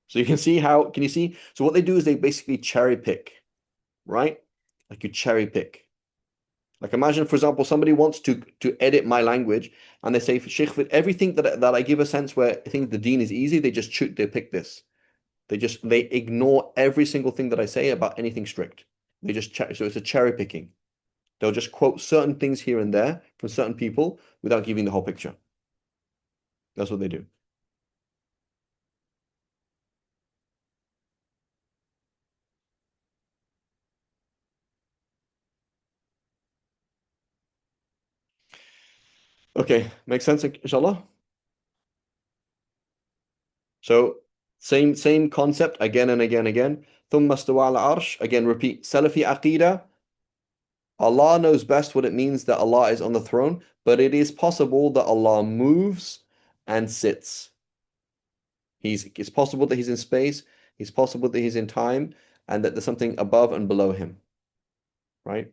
So you can see can you see? So what they do is they basically cherry pick, right? Like you cherry pick. Like imagine, for example, somebody wants to edit my language and they say, Sheikh, with everything that I give a sense where I think the deen is easy, they pick this. They ignore every single thing that I say about anything strict. So it's a cherry picking. They'll just quote certain things here and there from certain people without giving the whole picture. That's what they do. Okay, makes sense, inshallah? So same concept again and again. ثم استوى على العرش. Again, repeat. Salafi Aqidah. Allah knows best what it means that Allah is on the throne, but it is possible that Allah moves and sits. It's possible that he's in space, it's possible that he's in time, and that there's something above and below him. Right?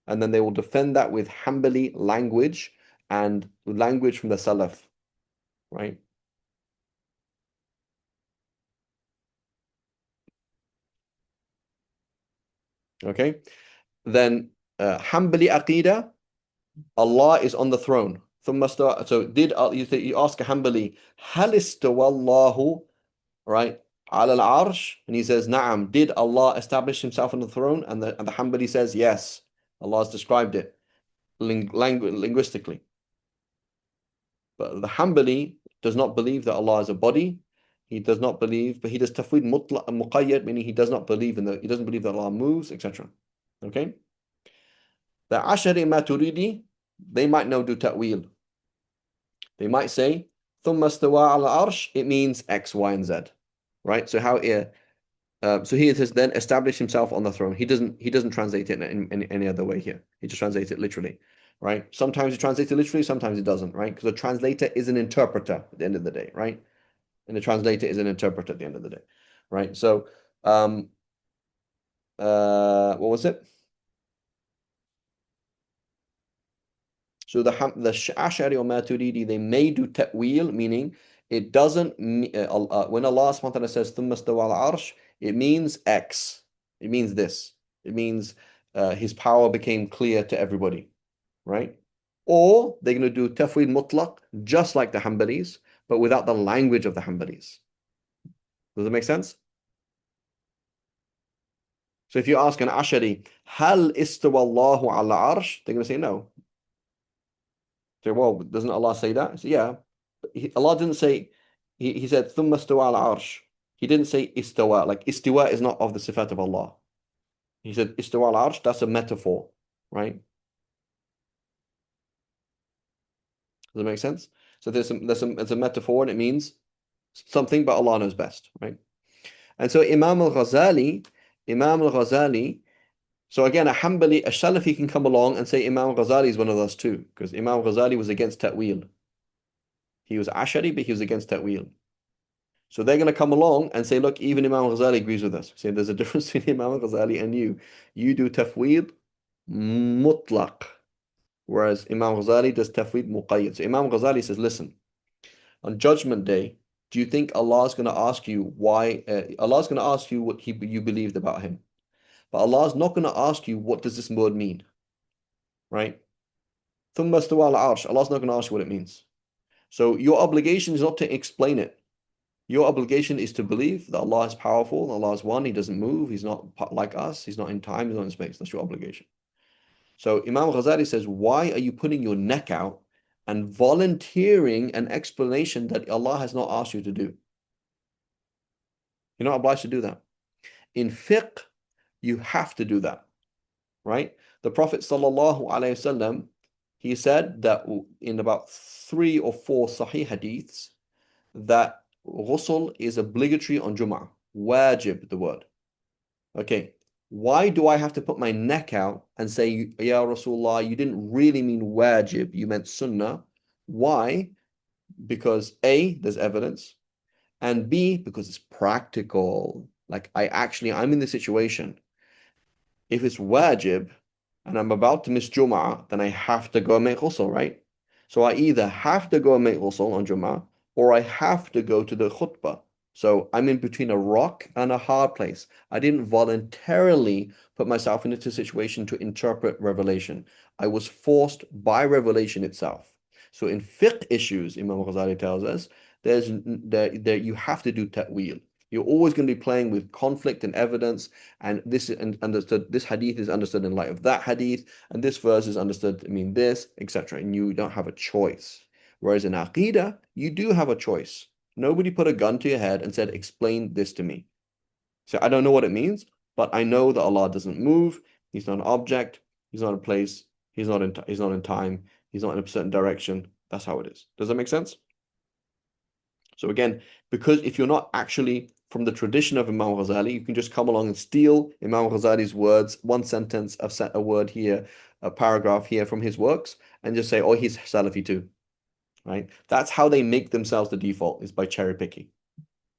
And then they will defend that with Hanbali language and language from the Salaf. Right? Okay. Then Hanbali Aqidah, Allah is on the throne. So you ask a Hanbali, هل استوى الله, right, على العرش? And he says, Na'am, did Allah establish himself on the throne? And the Hanbali says, yes. Allah has described it linguistically. But the Hanbali does not believe that Allah is a body. He does not believe, but he does tafweed mutlaq and muqayyad, meaning he doesn't believe that Allah moves, etc. Okay? The Ashari Maturidi, they might know do ta'wil. They might say, ثُمَّ اسْتَوَى عَلَى الْعَرْشِ, it means X, Y, and Z. Right? So so here it says then establish himself on the throne. He doesn't translate it in any other way here. He just translates it literally. Right? Sometimes he translates it literally, sometimes he doesn't, right? Because the translator is an interpreter at the end of the day, right? And the translator is an interpreter at the end of the day. Right? So what was it? So the Ash'ari or Maturidi, they may do ta'wil, meaning it doesn't, when Allah subhanahu wa ta'ala says, ثُمَّ اسْتَوَى عَلَى الْعَرْشِ, it means X. It means this. It means his power became clear to everybody, right? Or they're going to do tafweed mutlaq, just like the Hanbalis, but without the language of the Hanbalis. Does that make sense? So if you ask an Ash'ari, هَلْ اسْتَوَى اللَّهُ عَلَى الْعَرْشِ, they're going to say no. Say, well, doesn't Allah say that? So, yeah. Allah didn't say, he said, ثُمَّ اسْتَوَى عَلَى الْعَرْشِ. He didn't say istawa. Like istiwa is not of the sifat of Allah. He said istawa al-arsh, that's a metaphor, right? Does that make sense? So it's a metaphor and it means something, but Allah knows best, right? And so Imam al-Ghazali, so again, a Hanbali, a Salafi can come along and say Imam al-Ghazali is one of those too, because Imam al-Ghazali was against ta'wil. He was Ash'ari, but he was against ta'wil. So they're going to come along and say, look, even Imam al-Ghazali agrees with us. Say there's a difference between Imam al-Ghazali and you. You do tafweed mutlaq, whereas Imam Ghazali does tafweed muqayyad. So Imam Ghazali says, listen, on Judgment Day, do you think Allah is going to ask you why? Allah is going to ask you what you believed about him, but Allah is not going to ask you what does this word mean, right? ثُمَّ اسْتَوَى عَلَى الْعَرْشِ. Allah is not going to ask you what it means. So your obligation is not to explain it. Your obligation is to believe that Allah is powerful, Allah is one, He doesn't move, He's not like us, He's not in time, He's not in space. That's your obligation. So Imam Ghazali says, why are you putting your neck out and volunteering an explanation that Allah has not asked you to do? You're not obliged to do that. In fiqh, you have to do that, right? The Prophet ﷺ, he said that in about 3 or 4 Sahih hadiths, that ghusl is obligatory on Jum'ah. Wajib, the word. Okay, why do I have to put my neck out and say, Ya Rasulullah, you didn't really mean wajib, you meant sunnah? Why? Because A, there's evidence, and B, because it's practical. Like I'm in the situation. If it's wajib and I'm about to miss Jum'ah, then I have to go and make ghusl, right? So I either have to go and make ghusl on Jum'ah, or I have to go to the khutbah. So I'm in between a rock and a hard place. I didn't voluntarily put myself into a situation to interpret revelation. I was forced by revelation itself. So in fiqh issues, Imam Ghazali tells us, you have to do ta'wil. You're always going to be playing with conflict and evidence, and this hadith is understood in light of that hadith, and this verse is understood to mean this, etc. And you don't have a choice. Whereas in Aqidah, you do have a choice. Nobody put a gun to your head and said, explain this to me. So I don't know what it means, but I know that Allah doesn't move. He's not an object. He's not a place. He's not in time. He's not in a certain direction. That's how it is. Does that make sense? So again, because if you're not actually from the tradition of Imam Ghazali. You can just come along and steal Imam Ghazali's words, one sentence, a word here, a paragraph here from his works, and just say, oh, he's Salafi too, right? That's how they make themselves the default, is by cherry picking,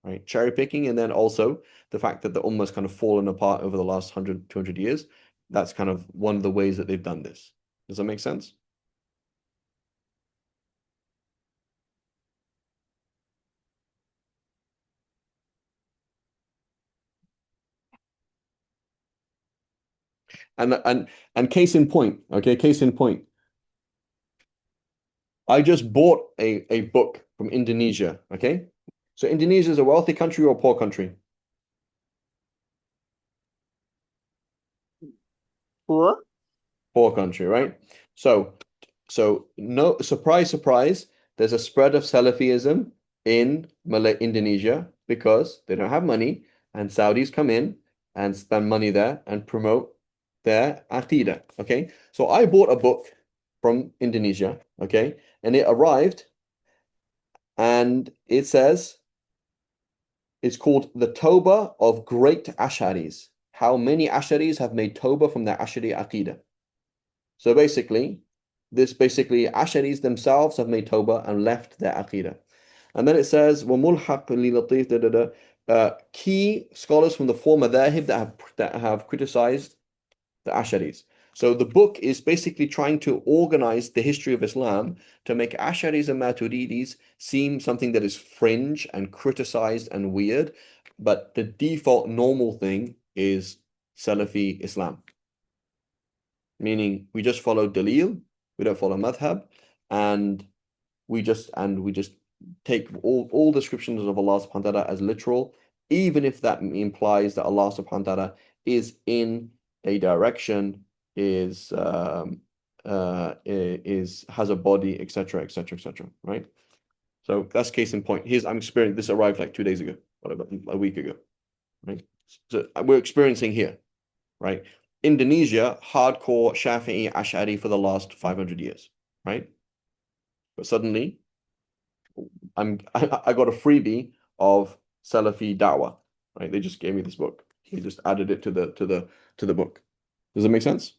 right? Cherry picking, and then also the fact that the ummah's kind of fallen apart over the last 100, 200 years. That's kind of one of the ways that they've done this. Does that make sense? And case in point, okay, case in point. I just bought a book from Indonesia, okay? So Indonesia is a wealthy country or a poor country? Poor? Poor country, right? So no surprise, surprise, there's a spread of Salafism in Indonesia because they don't have money, and Saudis come in and spend money there and promote their aqidah. Okay, so I bought a book from Indonesia, okay, and it arrived, and it says it's called The Tawbah of Great Ash'aris. How many Ash'aris have made Tawbah from their Ash'ari aqidah? So basically, Ash'aris themselves have made Tawbah and left their aqidah. And then it says, وَمُلْحَقٌ لِلَطِيفِ da, da, da. Key scholars from the four madhahib that have criticized the Ash'aris. So the book is basically trying to organize the history of Islam to make Ash'aris and Maturidis seem something that is fringe and criticized and weird, but the default normal thing is Salafi Islam. Meaning we just follow Dalil, we don't follow Madhab, and we just take all descriptions of Allah subhanahu wa ta'ala as literal, even if that implies that Allah subhanahu wa ta'ala is in a direction, has a body, etc., etc., etc. Right? So that's case in point. I'm experiencing this. Arrived like 2 days ago, whatever, a week ago. Right? So we're experiencing here, right? Indonesia, hardcore Shafi'i Ash'ari for the last 500 years, right? But suddenly, I got a freebie of Salafi Da'wah, right? They just gave me this book. They just added it to the book. Does it make sense?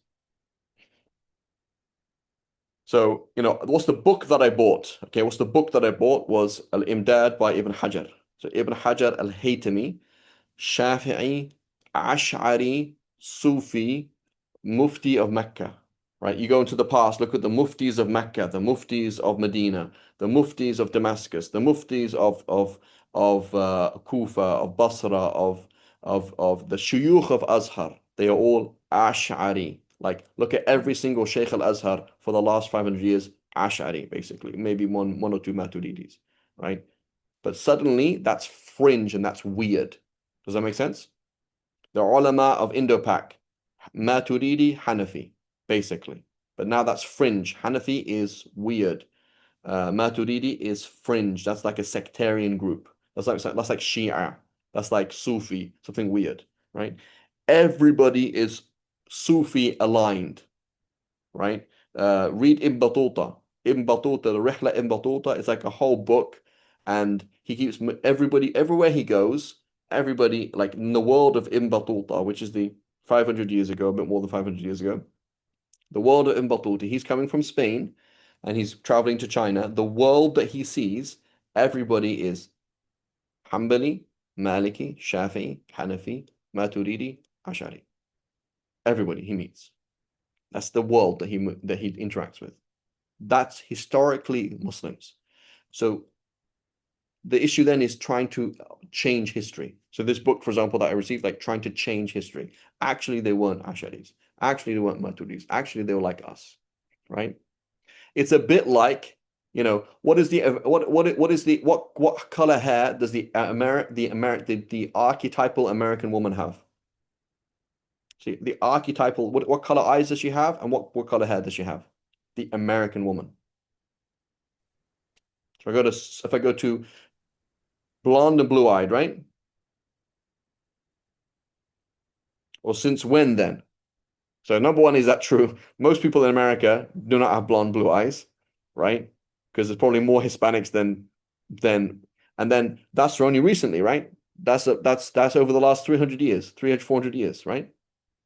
So, what's the book that I bought? Okay, what's the book that I bought was Al-Imdad by Ibn Hajar. So Ibn Hajar Al-Haytami, Shafi'i, Ash'ari, Sufi, Mufti of Mecca, right? You go into the past, look at the Muftis of Mecca, the Muftis of Medina, the Muftis of Damascus, the Muftis of Kufa, of Basra, of the Shuyukh of Azhar. They are all Ash'ari. Like, look at every single Shaykh al-Azhar for the last 500 years, Ash'ari, basically. Maybe one or two Maturidis, right? But suddenly, that's fringe and that's weird. Does that make sense? The ulama of Indo-Pak, Maturidi, Hanafi, basically. But now that's fringe. Hanafi is weird. Maturidi is fringe. That's like a sectarian group. That's like Shia. That's like Sufi, something weird, right? Everybody is Sufi aligned, right? Read Ibn Battuta. Ibn Battuta, the Rihla Ibn Battuta, is like a whole book, and he keeps everybody, everywhere he goes, everybody, like in the world of Ibn Battuta, which is the 500 years ago, a bit more than 500 years ago, the world of Ibn Battuta, he's coming from Spain, and he's traveling to China. The world that he sees, everybody is Hanbali, Maliki, Shafi'i, Hanafi, Maturidi, Ash'ari. Everybody he meets. That's the world that he interacts with. That's historically Muslims. So the issue then is trying to change history. So this book, for example, that I received, like trying to change history. Actually, they weren't Ash'aris. Actually, they weren't Maturidis. Actually, they were like us, right? It's a bit like, what color hair does the archetypal American woman have? See, the archetypal, what color eyes does she have, and what color hair does she have? The American woman. So if I go to blonde and blue-eyed, right? Well, since when then? So number one, is that true? Most people in America do not have blonde blue eyes, right? Because there's probably more Hispanics than, and then that's only recently, right? That's over the last 300 years, 300, 400 years, right?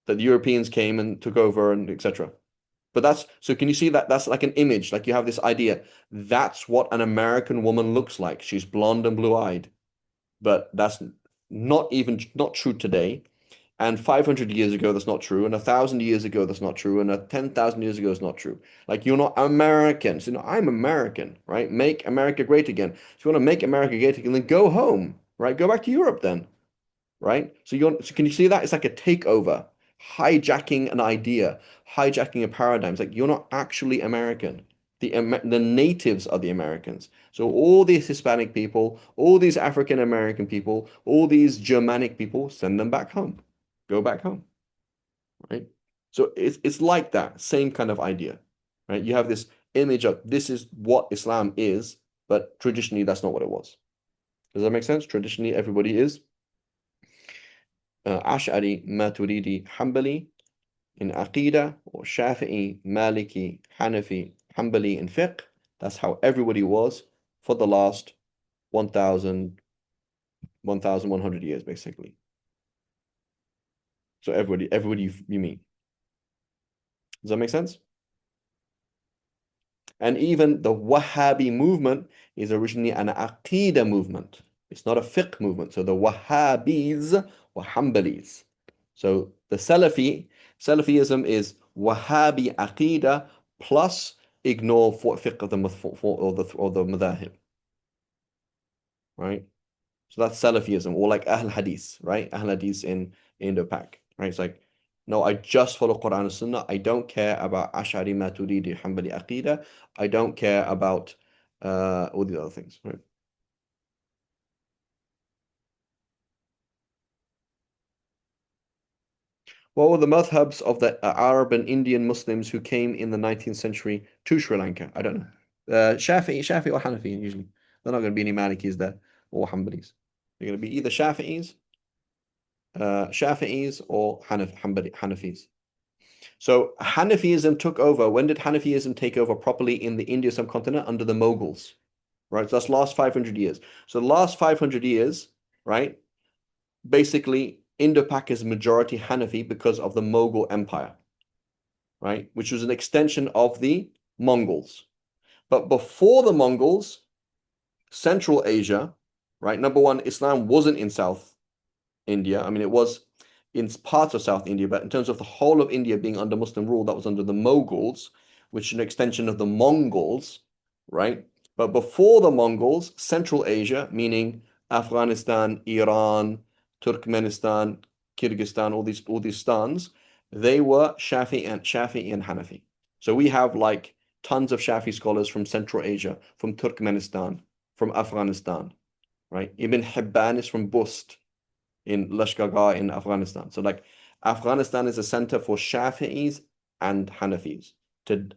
That the Europeans came and took over and etc. But so can you see that that's like an image, like you have this idea. That's what an American woman looks like. She's blonde and blue-eyed. But that's not true today. And 500 years ago, that's not true. And 1,000 years ago, that's not true. And 10,000 years ago, it's not true. Like you're not American. So, I'm American, right? Make America great again. If you want to make America great again, then go home, right? Go back to Europe then, right? So can you see that? It's like a takeover, hijacking an idea, hijacking a paradigm. It's like you're not actually American. The natives are the Americans. So all these Hispanic people, all these African American people, all these Germanic people, send them back home. Go back home, right? So it's like that same kind of idea, right? You have this image of this is what Islam is, but traditionally that's not what it was. Does that make sense? Traditionally, everybody is Ash'ari, Maturidi, Hanbali in Aqidah, or Shafi'i, Maliki, Hanafi, Hanbali in fiqh. That's how everybody was for the last 1,100 years, basically. So everybody you meet. Does that make sense? And even the Wahhabi movement is originally an Aqidah movement. It's not a fiqh movement. So the Wahhabis were Hanbalis. So the Salafism is Wahhabi Aqidah plus ignore fiqh of the madhahib. Right? So that's Salafism, or like Ahl Hadith, right? Ahl Hadith in Indo-Pak, right? It's like, no, I just follow Quran and Sunnah. I don't care about Ash'ari, Maturidi, Hanbali Aqidah. I don't care about all these other things, right? What were the madhabs of the Arab and Indian Muslims who came in the 19th century to Sri Lanka? I don't know. Shafi'i or Hanafi usually. They're not going to be any Malikis there or Hanbalis. They're going to be either Shafi'is or Hanafis. So Hanafism took over. When did Hanafism take over properly in the Indian subcontinent? Under the Mughals, right? So that's last 500 years. So the last 500 years, right? Basically, Indo-Pak is majority Hanafi because of the Mughal Empire, right? Which was an extension of the Mongols. But before the Mongols, Central Asia, right? Number one, Islam wasn't in South India. I mean, it was in parts of South India, but in terms of the whole of India being under Muslim rule, that was under the Mughals, which is an extension of the Mongols, right? But before the Mongols, Central Asia, meaning Afghanistan, Iran, Turkmenistan, Kyrgyzstan, all these stans, they were Shafi'i and Hanafi. So we have like tons of Shafi scholars from Central Asia, from Turkmenistan, from Afghanistan, right? Ibn Hibban is from Bust in Lashkargah in Afghanistan. So like Afghanistan is a center for Shafi'is and Hanafis.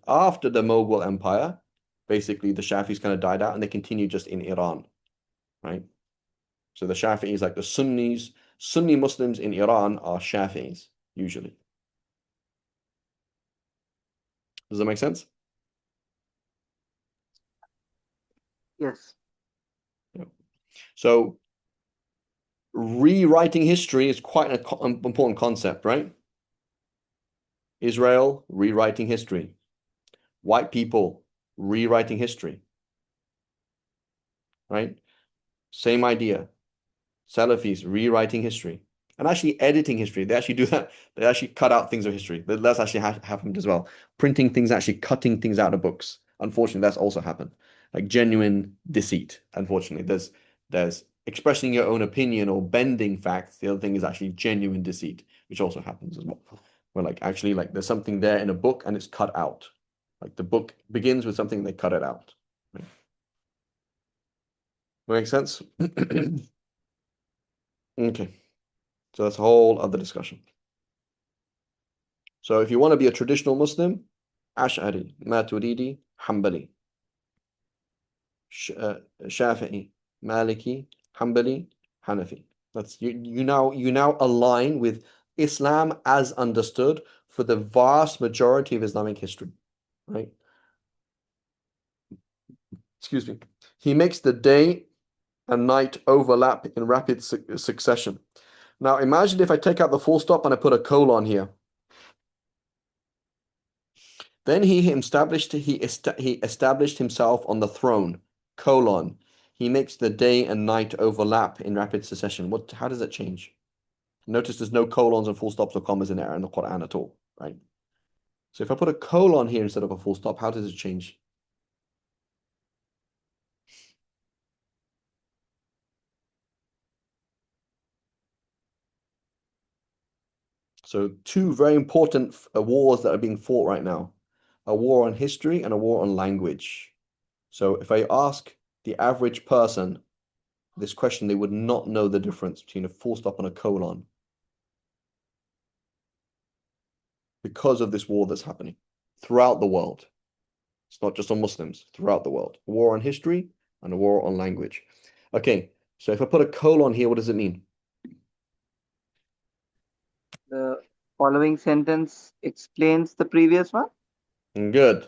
After the Mughal Empire, basically the Shafis kind of died out and they continue just in Iran, right? So the Shafi'is, like the Sunni Muslims in Iran are Shafi'is, usually. Does that make sense? Yes. Yeah. So rewriting history is quite an important concept, right? Israel, rewriting history. White people, rewriting history, right? Same idea. Salafis, rewriting history. And actually editing history. They actually do that. They actually cut out things of history. That's actually happened as well. Printing things, actually cutting things out of books. Unfortunately, that's also happened. Like genuine deceit. Unfortunately, there's expressing your own opinion or bending facts. The other thing is actually genuine deceit, which also happens as well. Where like actually like there's something there in a book and it's cut out. Like the book begins with something, they cut it out. Right? Make sense? Okay. So that's a whole other discussion. So if you want to be a traditional Muslim, Ash'ari, Maturidi, Hanbali, Shafi'i, Maliki, Hanbali, Hanafi. That's you now align with Islam as understood for the vast majority of Islamic history, right? Excuse me. He makes the day and night overlap in rapid succession. Now imagine if I take out the full stop and I put a colon here. Then he established himself on the throne, colon. He makes the day and night overlap in rapid succession. How does that change? Notice there's no colons and full stops or commas in there in the Quran at all, right? So if I put a colon here instead of a full stop, how does it change? So two very important wars that are being fought right now. A war on history and a war on language. So if I ask the average person this question, they would not know the difference between a full stop and a colon because of this war that's happening throughout the world. It's not just on Muslims, throughout the world. A war on history and a war on language. Okay, so if I put a colon here, what does it mean? The following sentence explains the previous one. Good.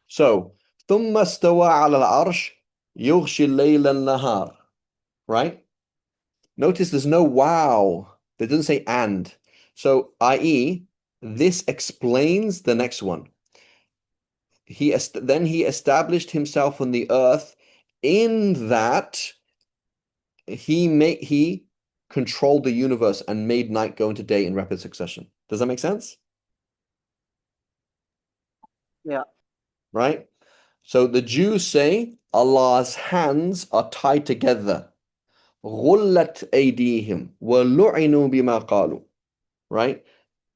So, ثم استوى على العرش يغشي الليل النهار. Right? Notice there's no wow. It doesn't say and. So, i.e., this explains the next one. Then he established himself on the earth in that he controlled the universe and made night go into day in rapid succession. Does that make sense? Yeah. Right? So the Jews say Allah's hands are tied together. غُلَّتْ أَيْدِيهِمْ وَلُعِنُوا بِمَا قَالُوا. Right?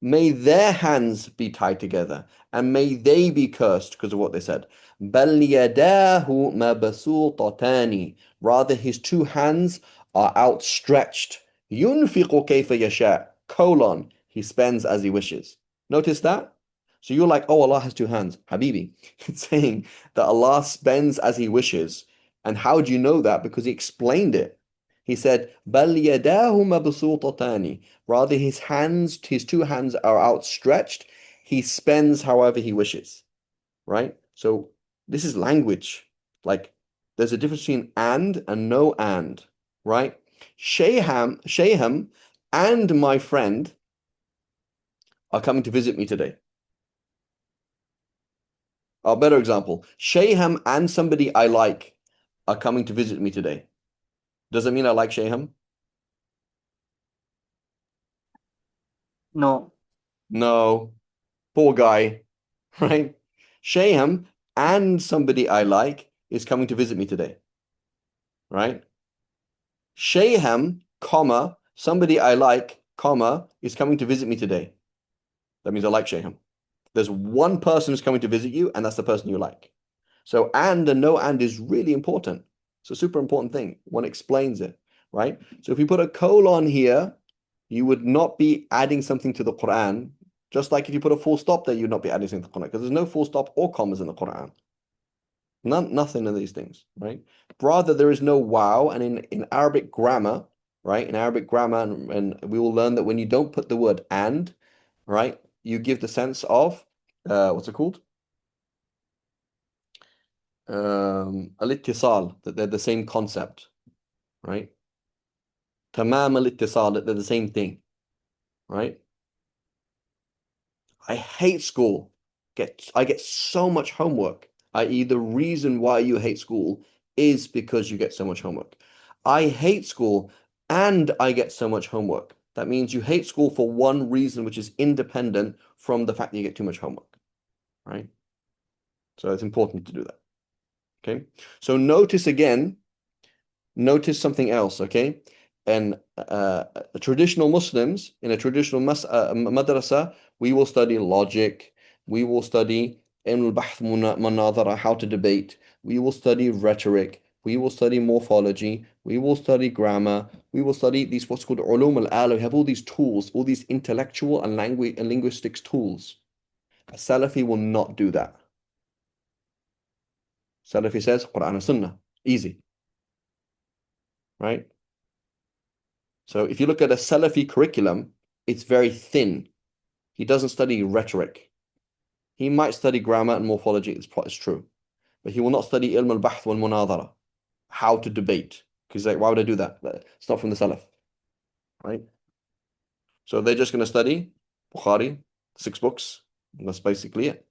May their hands be tied together and may they be cursed because of what they said. بَلْ يَدَاهُ مَبْسُوطَتَانِ. Rather, his two hands are outstretched. يُنْفِقُ كَيْفَ يَشَاءُ. Colon. He spends as he wishes. Notice that? So you're like, oh, Allah has two hands. Habibi, it's saying that Allah spends as he wishes. And how do you know that? Because he explained it. He said, بَلْ يَدَاهُ مَبْسُوطَتَانِ. Rather, his two hands are outstretched. He spends however he wishes. Right? So this is language. Like, there's a difference between and no and. Right? Shayham and my friend are coming to visit me today. A better example, Shayham and somebody I like are coming to visit me today. Does it mean I like Shayham? No. No. Poor guy, right? Shayham and somebody I like is coming to visit me today, right? Shayham, comma, somebody I like, comma, is coming to visit me today. That means I like Shayham. There's one person who's coming to visit you, and that's the person you like. So and no and is really important. It's a super important thing. One explains it, right? So if you put a colon here, you would not be adding something to the Quran. Just like if you put a full stop there, you'd not be adding something to the Quran because there's no full stop or commas in the Quran. Nothing of these things, right? Rather, there is no wow. And in Arabic grammar, right? In Arabic grammar, and we will learn that when you don't put the word and, right? You give the sense of, what's it called? Al-ittisal, that they're the same concept, right? Tamam al-ittisal, that they're the same thing, right? I hate school. I get so much homework, i.e. the reason why you hate school is because you get so much homework. I hate school and I get so much homework. That means you hate school for one reason, which is independent from the fact that you get too much homework, right? So it's important to do that. Okay, so notice something else, okay? And traditional Muslims, in a traditional madrasa, we will study logic, we will study al-bahth munadhara, how to debate, we will study rhetoric, we will study morphology, we will study grammar, we will study these what's called ulum al-ala. We have all these tools, all these intellectual and language and linguistics tools. A Salafi will not do that. Salafi says Quran and Sunnah, easy, right? So if you look at a Salafi curriculum, it's very thin. He doesn't study rhetoric. He might study grammar and morphology, it's true. But he will not study ilm al-bahth wal munadhara. how to debate. Because like, why would I do that? It's not from the Salaf, right? So they're just going to study Bukhari, 6 books, and that's basically it.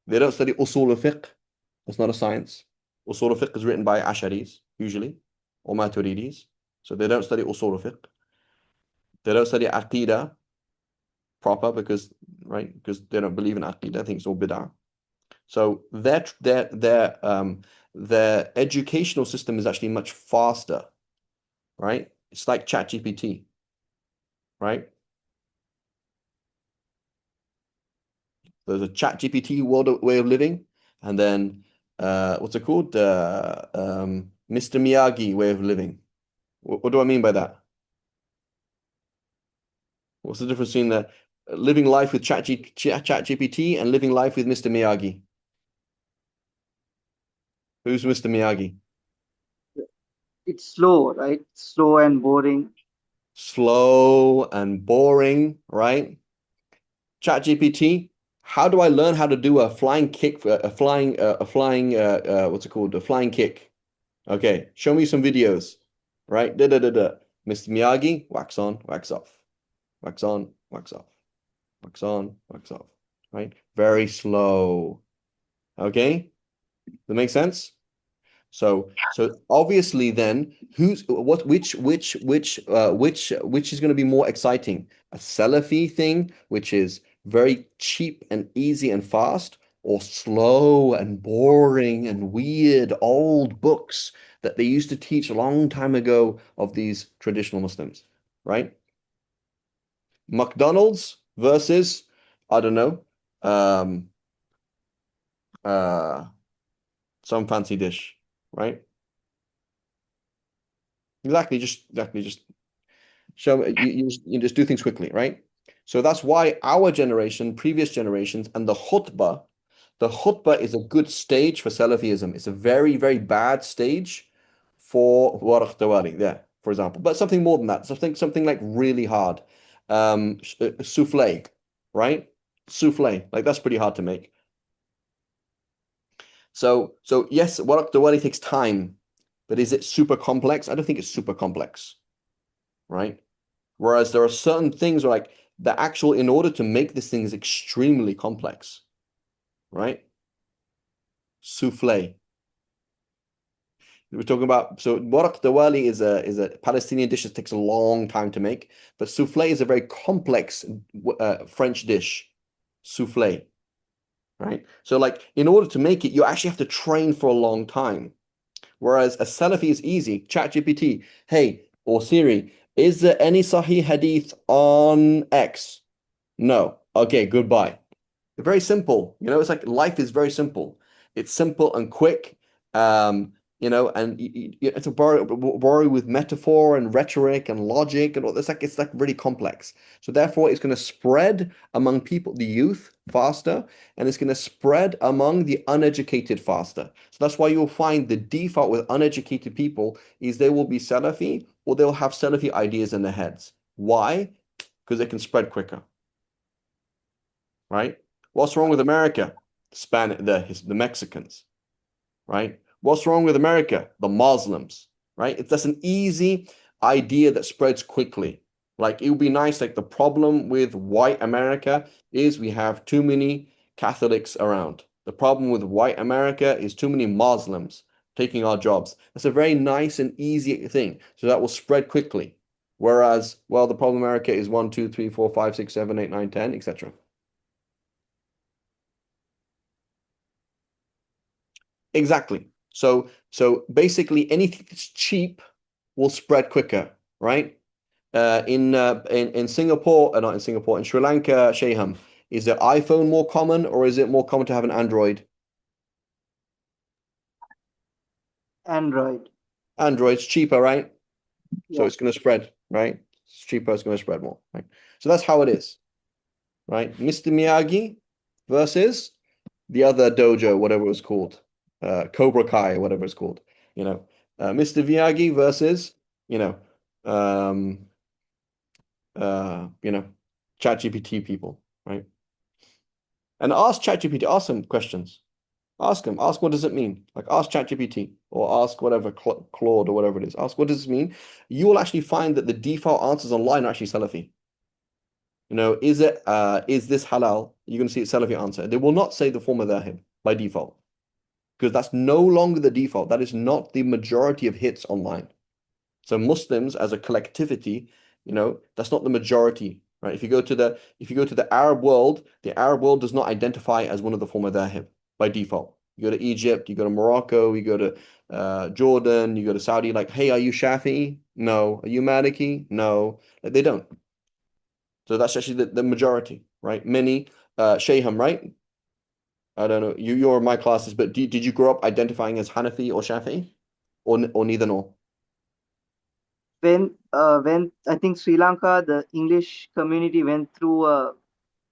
They don't study usul al-fiqh. That's not a science. Usul al-fiqh is written by Asharis, usually, or Maturidis. So they don't study usul al-fiqh. They don't study Aqidah proper because they don't believe in Aqidah. I think it's all bid'ah. So their educational system is actually much faster, right? It's like ChatGPT, right? There's a ChatGPT way of living, and then what's it called? Mr. Miyagi way of living. What do I mean by that? What's the difference between living life with ChatGPT and living life with Mr. Miyagi? Who's Mr. Miyagi? It's slow, right? Slow and boring. Slow and boring, right? ChatGPT, how do I learn how to do a flying kick, what's it called? A flying kick. Okay, show me some videos, right? Mr. Miyagi, wax on, wax off, wax on, wax off, wax on, wax off, right? Very slow. Okay, that makes sense? So obviously then which is going to be more exciting? A Salafi thing, which is very cheap and easy and fast, or slow and boring and weird old books that they used to teach a long time ago of these traditional Muslims, right? McDonald's versus, I don't know, um, uh, some fancy dish, right? Exactly. Just show you just do things quickly, right? So that's why our generation, previous generations, and the khutbah is a good stage for Salafism. It's a very, very bad stage for Waraq Tawari, yeah, for example. But something more than that, something like really hard. Souffle, right? Souffle, like that's pretty hard to make. So yes, Waraq Tawari takes time, but is it super complex? I don't think it's super complex, right? Whereas there are certain things where like in order to make this thing is extremely complex, right? Souffle. We're talking about, so Waraq Dawali is a Palestinian dish that takes a long time to make, but souffle is a very complex French dish. Souffle, right? So like in order to make it, you actually have to train for a long time. Whereas a Salafi is easy. ChatGPT, hey, or Siri, is there any Sahih hadith on X? No. Okay, goodbye. Very simple. It's like life is very simple. It's simple and quick. And you have to borrow with metaphor and rhetoric and logic and all this. It's like really complex. So therefore, it's going to spread among people, the youth, faster, and it's going to spread among the uneducated faster. So that's why you'll find the default with uneducated people is they will be Salafi or they'll have Salafi ideas in their heads. Why? Because they can spread quicker, right? What's wrong with America? The Mexicans, right? What's wrong with America? The Muslims, right? That's an easy idea that spreads quickly. Like it would be nice. Like the problem with white America is we have too many Catholics around. The problem with white America is too many Muslims taking our jobs. That's a very nice and easy thing. So that will spread quickly. Whereas, well, the problem America is 1, 2, 3, 4, 5, 6, 7, 8, 9, 10, etc. Exactly. So basically anything that's cheap will spread quicker, right? In Singapore, not in Singapore, in Sri Lanka, Shayham, is the iPhone more common or is it more common to have an Android? Android. Android's cheaper, right? So Yeah. it's going to spread, right? It's cheaper, it's going to spread more, right? So that's how it is, right? Mr. Miyagi versus the other dojo, whatever it was called, Cobra Kai, whatever it's called, Mr. Miyagi versus, you know, um, ChatGPT people, right? And ask ChatGPT, ask some questions. Ask him. Ask what does it mean? Like ask ChatGPT or ask whatever Claude or whatever it is. Ask what does this mean? You will actually find that the default answers online are actually Salafi. You know, is this halal? You're going to see a Salafi answer. They will not say the former dhahib by default because that's no longer the default. That is not the majority of hits online. So Muslims as a collectivity, you know, that's not the majority, right? If you go to the Arab world, the Arab world does not identify as one of the former dhahib by default. You go to Egypt, you go to Morocco, you go to Jordan, you go to Saudi, like, hey, are you Shafi'i? No. Are you Maliki? No. Like, they don't. So that's actually the majority, right? Many, Shayham, right? I don't know. You're in my classes, but did you grow up identifying as Hanafi or Shafi'i? Or neither nor? When I think Sri Lanka, the English community went through a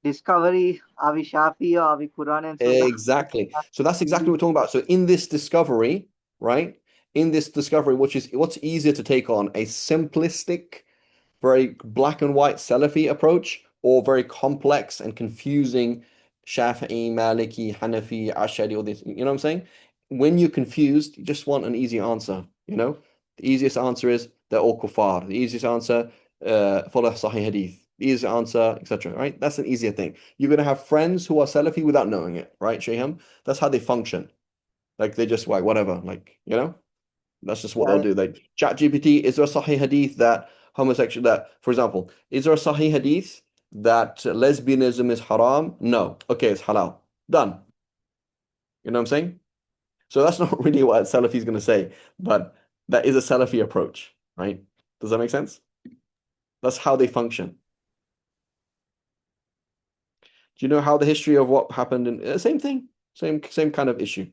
discovery, are we Shafi or are we Quran? And so that Exactly. So that's exactly what we're talking about. So in this discovery, right? In this discovery, what's easier to take on, a simplistic, very black and white Salafi approach, or very complex and confusing Shafi'i, Maliki, Hanafi, Ashari, all this. You know what I'm saying? When you're confused, you just want an easy answer. You know, the easiest answer is they're all kuffar. The easiest answer, follow Sahih Hadith. The easiest answer, etc. Right? That's an easier thing. You're gonna have friends who are Salafi without knowing it, right, Shayham? That's how they function. Like they just like whatever, like you know. That's just what they'll yeah, do. Like ChatGPT, is there a Sahih Hadith that homosexual that, for example, is there a Sahih Hadith that lesbianism is haram? No. Okay, it's halal. Done. You know what I'm saying? So that's not really what a Salafi is going to say, but that is a Salafi approach, right? Does that make sense? That's how they function. Do you know how the history of what happened in same thing, same kind of issue?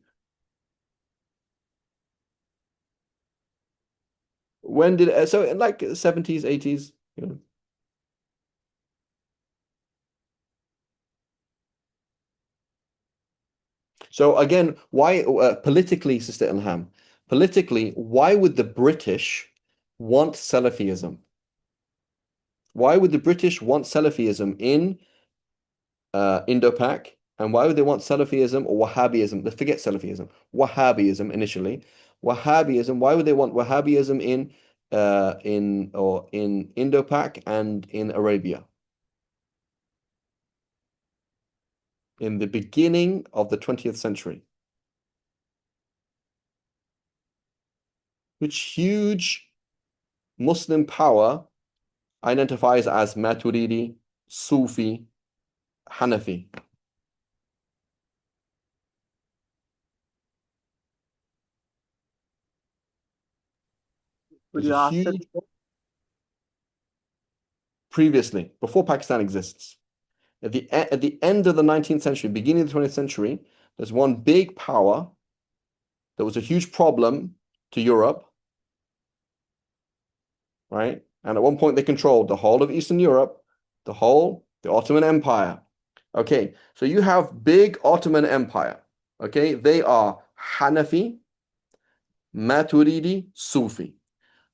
When did so in like 70s, 80s, you know? So again, why politically, Sister Ilham, politically, why would the British want Salafism? Why would the British want Salafism in Indo-Pak? And why would they want Salafism or Wahhabism? Let's forget Salafism. Wahhabism initially. Wahhabism, why would they want Wahhabism in Indo-Pak and in Arabia? In the beginning of the 20th century. Which huge Muslim power identifies as Maturidi, Sufi, Hanafi. could There's a you ask that? huge previously, before Pakistan exists. At the end of the 19th century, beginning of the 20th century, there's one big power that was a huge problem to Europe, right? And at one point they controlled the whole of Eastern Europe, the Ottoman Empire. Okay, so you have big Ottoman Empire. Okay, they are Hanafi, Maturidi, Sufi.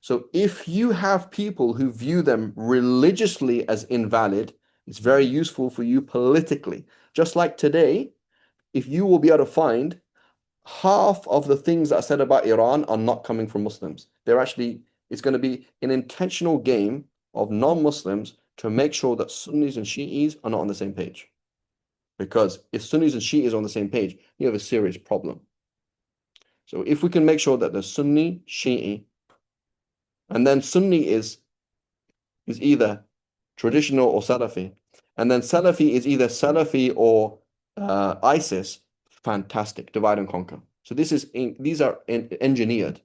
So if you have people who view them religiously as invalid, it's very useful for you politically. Just like today, if you will be able to find half of the things that are said about Iran are not coming from Muslims. It's going to be an intentional game of non-Muslims to make sure that Sunnis and Shi'is are not on the same page. Because if Sunnis and Shi'is are on the same page, you have a serious problem. So if we can make sure that the Sunni, Shi'i, and then Sunni is either traditional or Salafi, and then Salafi is either Salafi or ISIS, fantastic, divide and conquer. So these are engineered.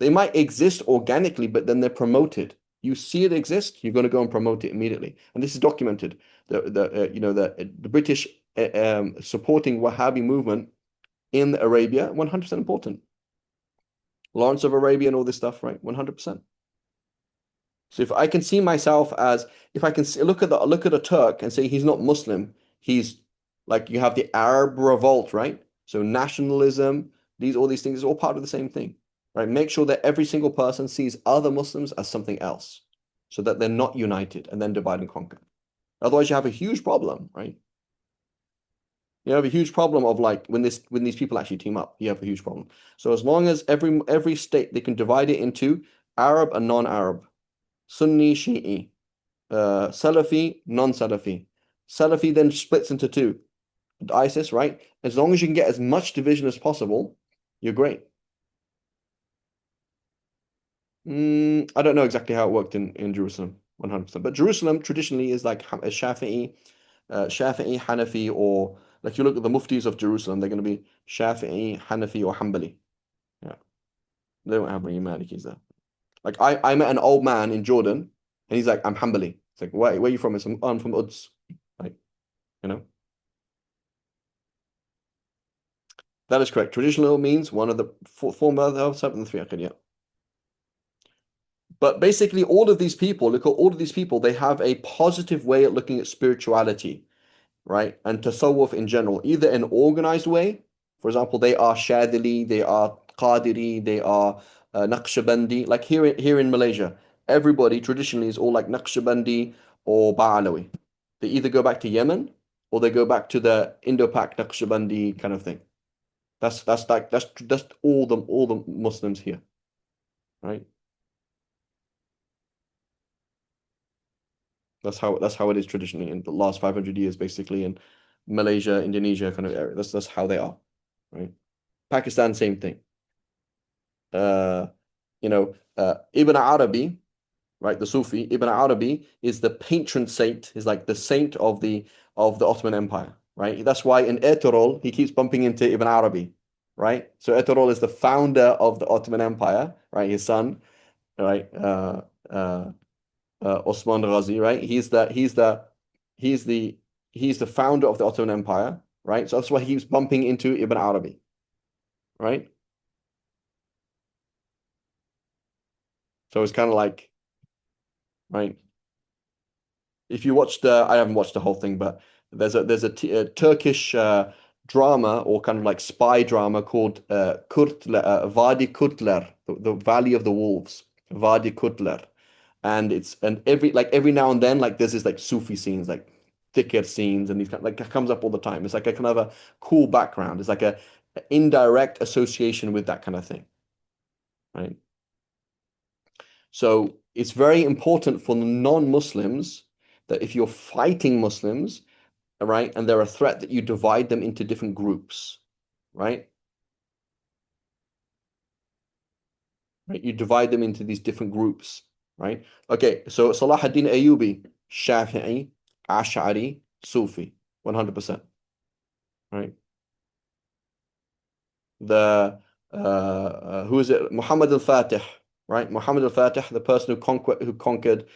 They might exist organically, but then they're promoted. You see it exist, you're going to go and promote it immediately. And this is documented. The British supporting Wahhabi movement in Arabia, 100% important. Lawrence of Arabia and all this stuff, right? 100%. So if I can see myself as, if I can look at a Turk and say he's not Muslim, he's like, you have the Arab revolt, right? So nationalism, all these things is all part of the same thing, right? Make sure that every single person sees other Muslims as something else, so that they're not united and then divide and conquer. Otherwise, you have a huge problem, right? You have a huge problem of like when these people actually team up, you have a huge problem. So as long as every state they can divide it into Arab and non-Arab, Sunni, Shi'i, Salafi, non-Salafi. Salafi then splits into two. ISIS, right? As long as you can get as much division as possible, you're great. I don't know exactly how it worked in Jerusalem, 100%. But Jerusalem traditionally is like a Shafi'i, Hanafi, or like you look at the muftis of Jerusalem, they're going to be Shafi'i, Hanafi, or Hanbali. Yeah, they don't have any Malikis there. Like I met an old man in Jordan, and he's like, I'm Hanbali. It's like, where are you from? I'm from Uds. Like, you know. That is correct. Traditional means one of the four madhabs and the three aqid, yeah. But basically, all of these people, look at all of these people, they have a positive way at looking at spirituality, right? And tasawwuf in general, either an organized way, for example, they are Shadili, they are Qadiri, they are Naqshbandi. Like here in Malaysia, everybody traditionally is all like Naqshbandi or Ba'alawi. They either go back to Yemen or they go back to the Indo-Pak Naqshbandi kind of thing. That's all the Muslims here, right? That's how it is traditionally in the last 500 years, basically in Malaysia, Indonesia kind of area. That's how they are, right? Pakistan, same thing. Ibn Arabi, right? The Sufi Ibn Arabi is the patron saint, is like the saint of the Ottoman Empire, right? That's why in Ertugrul he keeps bumping into Ibn Arabi, right? So Ertugrul is the founder of the Ottoman Empire, right? His son, right? Osman Ghazi, right? He's the founder of the Ottoman Empire, right? So that's why he keeps bumping into Ibn Arabi, right? So it's kind of like, right? If you watched I haven't watched the whole thing, but there's a Turkish drama or kind of like spy drama called Vadi Kurtler, the Valley of the Wolves, Vadi Kurtler. And every now and then like there's this like Sufi scenes, like dhikr scenes, and these kind like it comes up all the time. It's like a kind of a cool background. It's like a indirect association with that kind of thing, right? So it's very important for the non-Muslims that if you're fighting Muslims, right, and they're a threat, that you divide them into different groups, right? Right, you divide them into these different groups, right? Okay, so Salah ad-Din Ayyubi, Shafi'i, Ash'ari, Sufi, 100%, right? Who is it? Muhammad al-Fatih, right? Muhammad al-Fatih, the person who conquered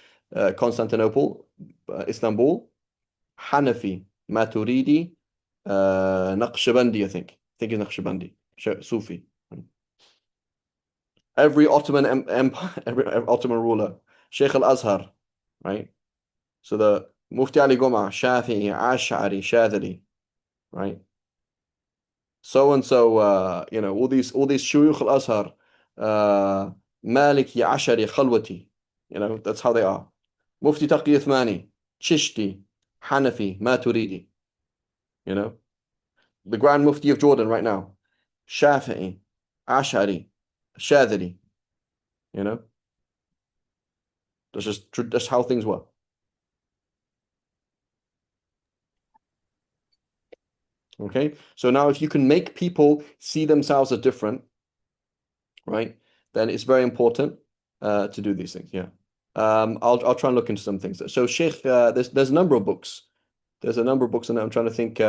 Constantinople, Istanbul, Hanafi, Maturidi, Naqshbandi, I think. I think it's Naqshbandi, Sufi. Every Ottoman empire, every Ottoman ruler, Sheikh al-Azhar, right? So the Mufti Ali Goma, Shafi'i, Ash'ari, Shadili, right? So and so, all these Shuyukh al-Azhar, Maliki, Ash'ari, Khalwati, that's how they are. Mufti Taqi Uthmani, Chishti, Hanafi, Maturidi, the Grand Mufti of Jordan right now, Shafi'i, Ash'ari, Shadili, that's how things work. Okay, so now if you can make people see themselves as different, right, then it's very important to do these things. Yeah, I'll try and look into some things. So Sheikh, there's a number of books. There's a number of books, and I'm trying to think.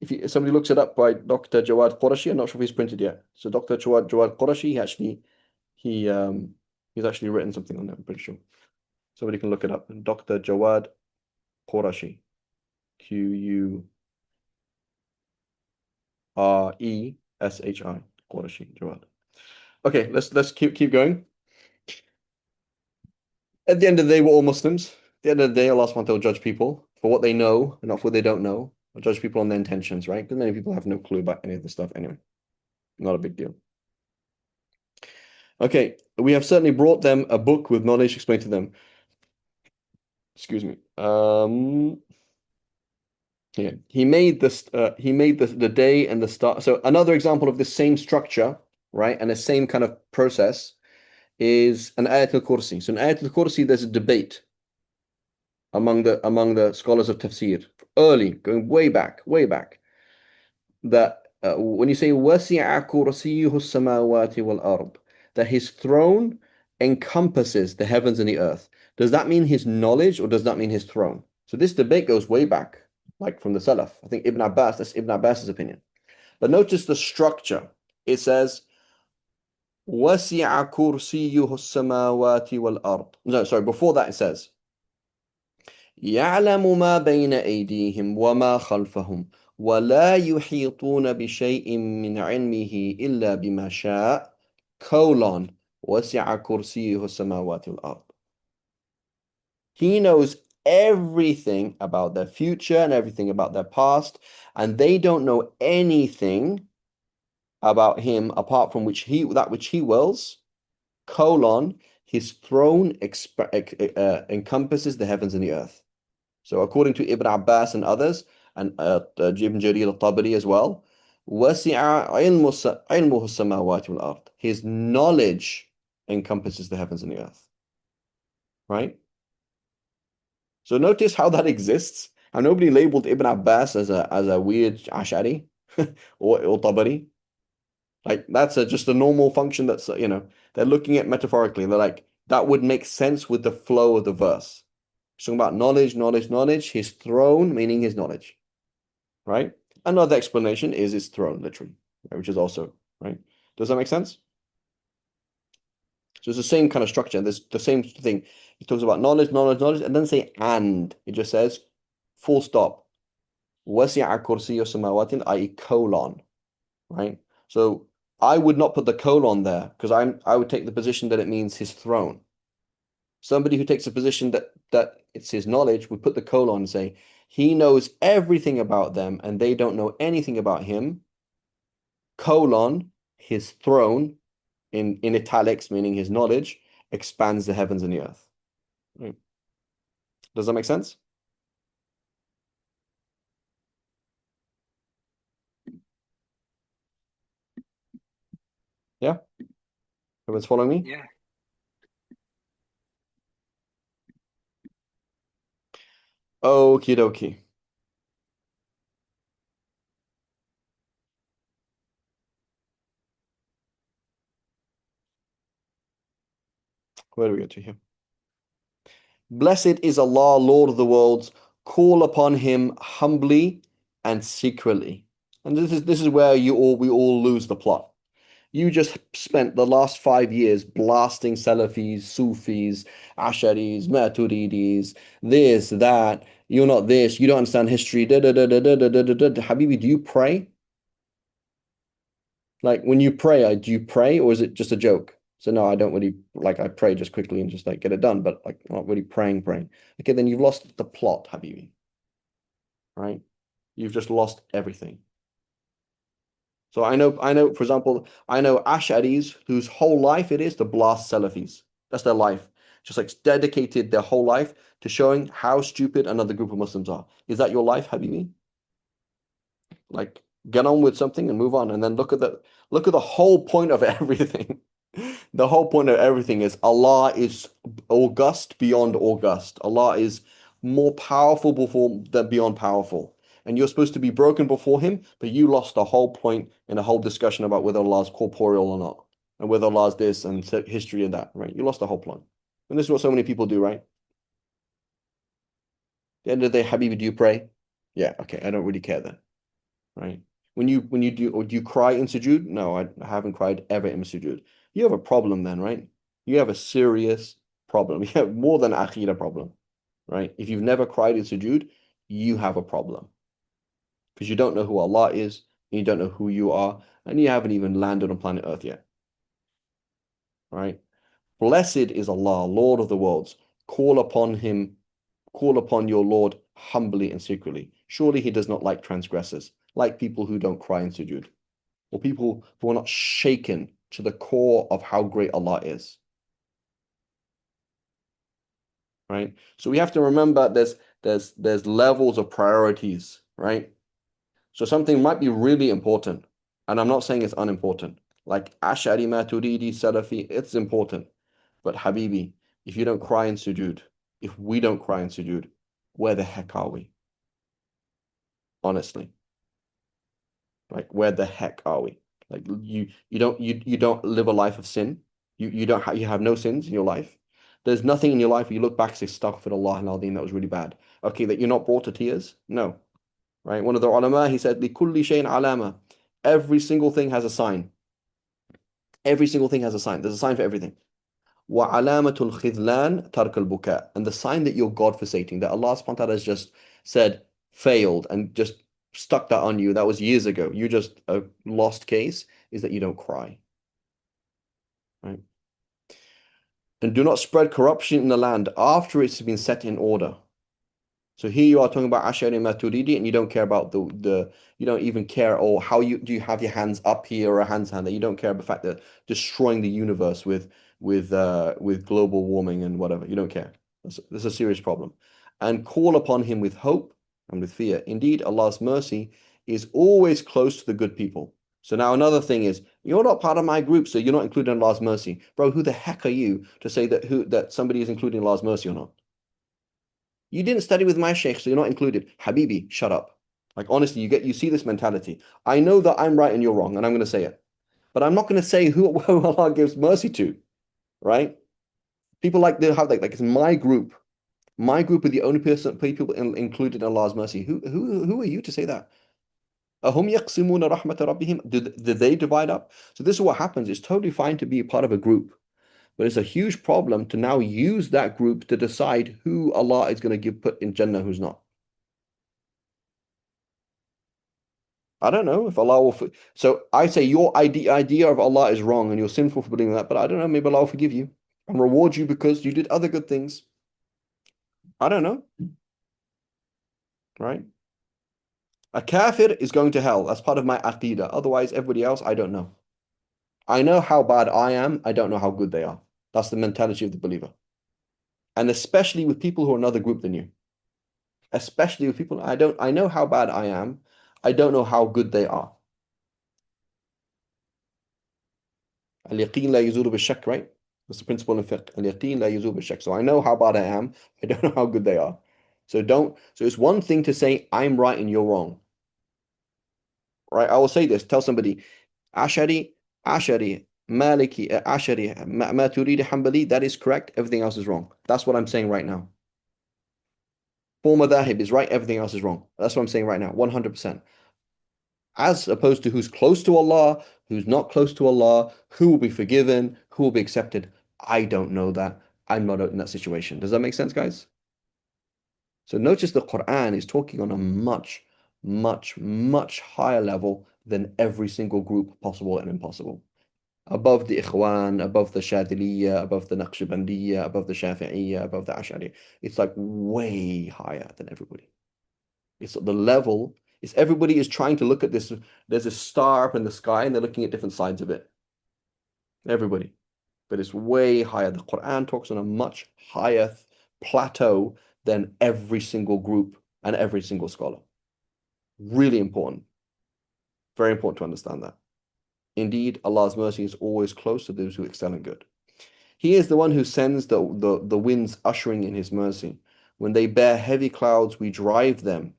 If somebody looks it up by Dr. Jawad Qurashi, I'm not sure if he's printed yet. So Dr. Jawad Qurashi, he's actually written something on that. I'm pretty sure. Somebody can look it up. Dr. Jawad Qurashi, Qurashi, Qurashi, Jawad. Okay, let's keep going. At the end of the day, we're all Muslims. At the end of the day, Allah subhanahu wa ta'ala will judge people for what they know and not for what they don't know. I'll judge people on their intentions, right? Because many people have no clue about any of this stuff anyway. Not a big deal. Okay, we have certainly brought them a book with knowledge explained to them. Excuse me. Yeah, he made this. He made the day and the star. So another example of the same structure, right, and the same kind of process is an Ayat al-Kursi. So in Ayat al-Kursi, there's a debate among the scholars of tafsir, early, going way back, that when you say وَسِعَ كُرْسِيُّهُ السَّمَاوَاتِ وَالْأَرْضِ, that his throne encompasses the heavens and the earth. Does that mean his knowledge, or does that mean his throne? So this debate goes way back, like from the Salaf. I think Ibn Abbas, that's Ibn Abbas's opinion. But notice the structure. It says, وَسِعَ كُرْسِيُّهُ السَّمَاوَاتِ وَالْأَرْضِ. No, sorry, before that it says, يعلم ما بين أيديهم وما خلفهم ولا يحيطون بشيء من علمه إلا بما شاء وسع كرسيه السماوات والأرض. He knows everything about their future and everything about their past, and they don't know anything about him apart from that which he wills, his throne encompasses the heavens and the earth. So according to Ibn Abbas and others, and Ibn Jarir al-Tabari as well, وَسِعَ عِلْمُهُ السَّمَاوَاتِ وَالْأَرْضِ. His knowledge encompasses the heavens and the earth. Right? So notice how that exists. And nobody labeled Ibn Abbas as a weird Ash'ari or Tabari. Like that's just a normal function that's, they're looking at metaphorically. They're like, that would make sense with the flow of the verse. He's talking about knowledge, his throne, meaning his knowledge, right? Another explanation is his throne, literally, right? Which is also, right? Does that make sense? So it's the same kind of structure. There's the same thing. He talks about knowledge, and then say and. It just says full stop. وَسِعَ كُرْسِيُّ السَّمَاوَاتِ, i.e. : right? So I would not put the colon there because I would take the position that it means his throne. Somebody who takes a position that it's his knowledge would put the colon and say, he knows everything about them and they don't know anything about him, his throne, in italics, meaning his knowledge, expands the heavens and the earth. Right. Does that make sense? Yeah? Everyone's following me? Yeah. Okie dokie. Where do we get to here? Blessed is Allah, Lord of the worlds. Call upon him humbly and secretly. And this is where we all lose the plot. You just spent the last 5 years blasting Salafis, Sufis, Asharis, Maturidis, this, that. You're not this. You don't understand history. Habibi, do you pray? Like when you pray, do you pray, or is it just a joke? So no, I don't really, like, I pray just quickly and just like get it done, but like not really praying. Okay, then you've lost the plot, Habibi. Right? You've just lost everything. So I know, for example, I know Ash'aris whose whole life it is to blast Salafis. That's their life. Just like dedicated their whole life to showing how stupid another group of Muslims are. Is that your life, Habibi? Like, get on with something and move on, and then look at the whole point of everything. The whole point of everything is Allah is august beyond august. Allah is more powerful than beyond powerful. And you're supposed to be broken before him, but you lost the whole point in a whole discussion about whether Allah is corporeal or not, and whether Allah is this and history and that, right? You lost the whole point. And this is what so many people do, right? At the end of the day, Habibi, do you pray? Yeah, okay, I don't really care then, right? When you do, or do you cry in sujood? No, I haven't cried ever in sujood. You have a problem then, right? You have a serious problem. You have more than an aqidah problem, right? If you've never cried in sujood, you have a problem. Because you don't know who Allah is, and you don't know who you are, and you haven't even landed on planet Earth yet. Right? Blessed is Allah, Lord of the worlds. Call upon your Lord humbly and secretly. Surely he does not like transgressors, like people who don't cry in sujood, or people who are not shaken to the core of how great Allah is. Right? So we have to remember there's levels of priorities right? So something might be really important, and I'm not saying it's unimportant. Like Ash'ari, Maturidi, Salafi, it's important. But Habibi, if you don't cry in sujood, if we don't cry in sujood, where the heck are we? Honestly, like where the heck are we? Like you don't live a life of sin. You have no sins in your life. There's nothing in your life where you look back and say, Astaghfirullah al-Azim, that was really bad. Okay, that you're not brought to tears? No. Right? One of the ulama, he said, لِكُلِّ شَيْءٍ عَلَامَةٍ. Every single thing has a sign. Every single thing has a sign. There's a sign for everything. وَعَلَامَةُ الْخِذْلَانِ تَرْكَ الْبُكَاءِ. And the sign that you're God forsaking, that Allah subhanahu wa ta'ala has just said, failed, and just stuck that on you, that was years ago. You just a lost case, is that you don't cry. Right? And do not spread corruption in the land after it's been set in order. So here you are talking about Ash'ari Maturidi, and you don't care about the you don't even care, or how do you have your hands up here or a hands hand, that you don't care about the fact that destroying the universe with global warming and whatever. You don't care. That's a serious problem. And call upon him with hope and with fear. Indeed, Allah's mercy is always close to the good people. So now another thing is, you're not part of my group, so you're not included in Allah's mercy. Bro, who the heck are you to say that somebody is included in Allah's mercy or not? You didn't study with my sheikh, so you're not included. Habibi, shut up. Like honestly, you see this mentality. I know that I'm right and you're wrong, and I'm going to say it. But I'm not going to say who Allah gives mercy to, right? People like they have like it's my group. My group are the only people included in Allah's mercy. Who are you to say that? أَهُمْ يَقْسِمُونَ رَحْمَةَ رَبِّهِمْ. Did they divide up? So this is what happens. It's totally fine to be a part of a group. But it's a huge problem to now use that group to decide who Allah is going to put in Jannah, who's not. I don't know if Allah will. So I say your idea of Allah is wrong and you're sinful for believing that, but I don't know. Maybe Allah will forgive you and reward you because you did other good things. I don't know. Right? A kafir is going to hell. That's part of my aqidah. Otherwise, everybody else, I don't know. I know how bad I am. I don't know how good they are. That's the mentality of the believer. And especially with people who are another group than you. Especially with people, I know how bad I am. I don't know how good they are. Al-yaqeen la yazulu bil-shak, right? That's the principle in fiqh. Al-yaqeen la yazulu bil-shak. So I know how bad I am. I don't know how good they are. So it's one thing to say I'm right and you're wrong. Right? I will say this, tell somebody, Ash'ari, Maliki, Ash'ari, Maturidi, Hanbali, that is correct. Everything else is wrong. That's what I'm saying right now. Four madhahib is right, everything else is wrong. That's what I'm saying right now, 100%. As opposed to who's close to Allah, who's not close to Allah, who will be forgiven, who will be accepted. I don't know that. I'm not in that situation. Does that make sense, guys? So notice the Quran is talking on a much, much, much higher level than every single group possible and impossible. Above the Ikhwan, above the Shadiliya, above the Naqshbandiyya, above the Shafi'iyya, above the Ash'ari. It's like way higher than everybody. It's the level, is everybody is trying to look at this. There's a star up in the sky and they're looking at different sides of it. Everybody. But it's way higher. The Quran talks on a much higher plateau than every single group and every single scholar. Really important. Very important to understand that. Indeed, Allah's mercy is always close to those who excel in good. He is the one who sends the winds ushering in his mercy. When they bear heavy clouds, we drive them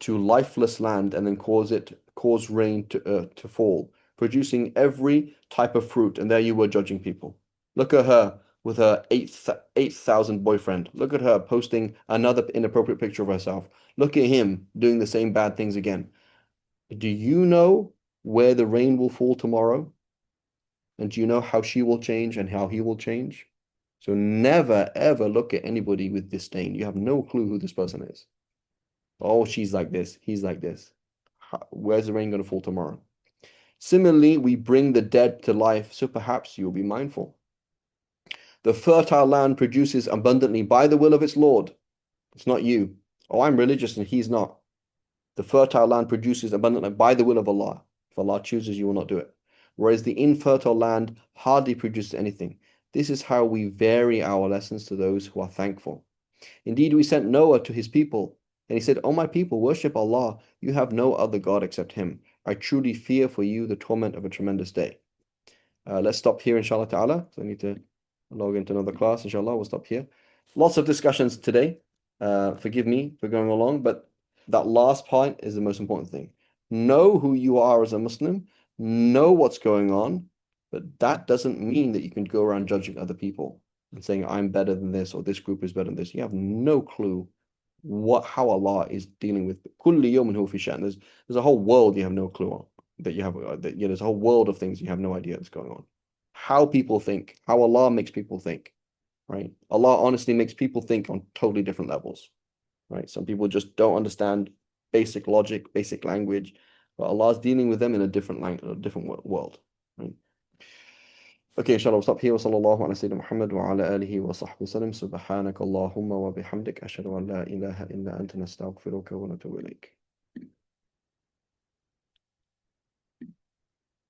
to lifeless land and then cause rain to fall, producing every type of fruit. And there you were judging people. Look at her with her 8,000 boyfriend. Look at her posting another inappropriate picture of herself. Look at him doing the same bad things again. Do you know where the rain will fall tomorrow? And do you know how she will change and how he will change? So never, ever look at anybody with disdain. You have no clue who this person is. Oh, she's like this. He's like this. Where's the rain going to fall tomorrow? Similarly, we bring the dead to life, so perhaps you'll be mindful. The fertile land produces abundantly by the will of its Lord. It's not you. Oh, I'm religious and he's not. The fertile land produces abundantly by the will of Allah. If Allah chooses, you will not do it. Whereas the infertile land hardly produces anything. This is how we vary our lessons to those who are thankful. Indeed, we sent Noah to his people And he said, O my people, worship Allah. You have no other God except Him. I truly fear for you the torment of a tremendous day. Let's stop here, inshallah ta'ala. So I need to log into another class, inshallah. We'll stop here. Lots of discussions today. Forgive me for going along, but that last point is the most important thing. Know who you are as a Muslim, know what's going on, but that doesn't mean that you can go around judging other people and saying, I'm better than this, or this group is better than this. You have no clue how Allah is dealing with. Kulli yawmin huwa fi sha'n. There's a whole world you have no clue on. That you have there's a whole world of things you have no idea what's going on. How people think, how Allah makes people think, right? Allah honestly makes people think on totally different levels, right? Some people just don't understand basic logic, basic language, but Allah is dealing with them in a different language, a different world, right? Okay, inshallah, we'll stop here. وصلى الله على سيدنا محمد وعلى آله وصحبه وسلم. سبحانك اللهم وبحمدك أشهد أن لا إله إلا أنت نستغفرك ونتوب إليك.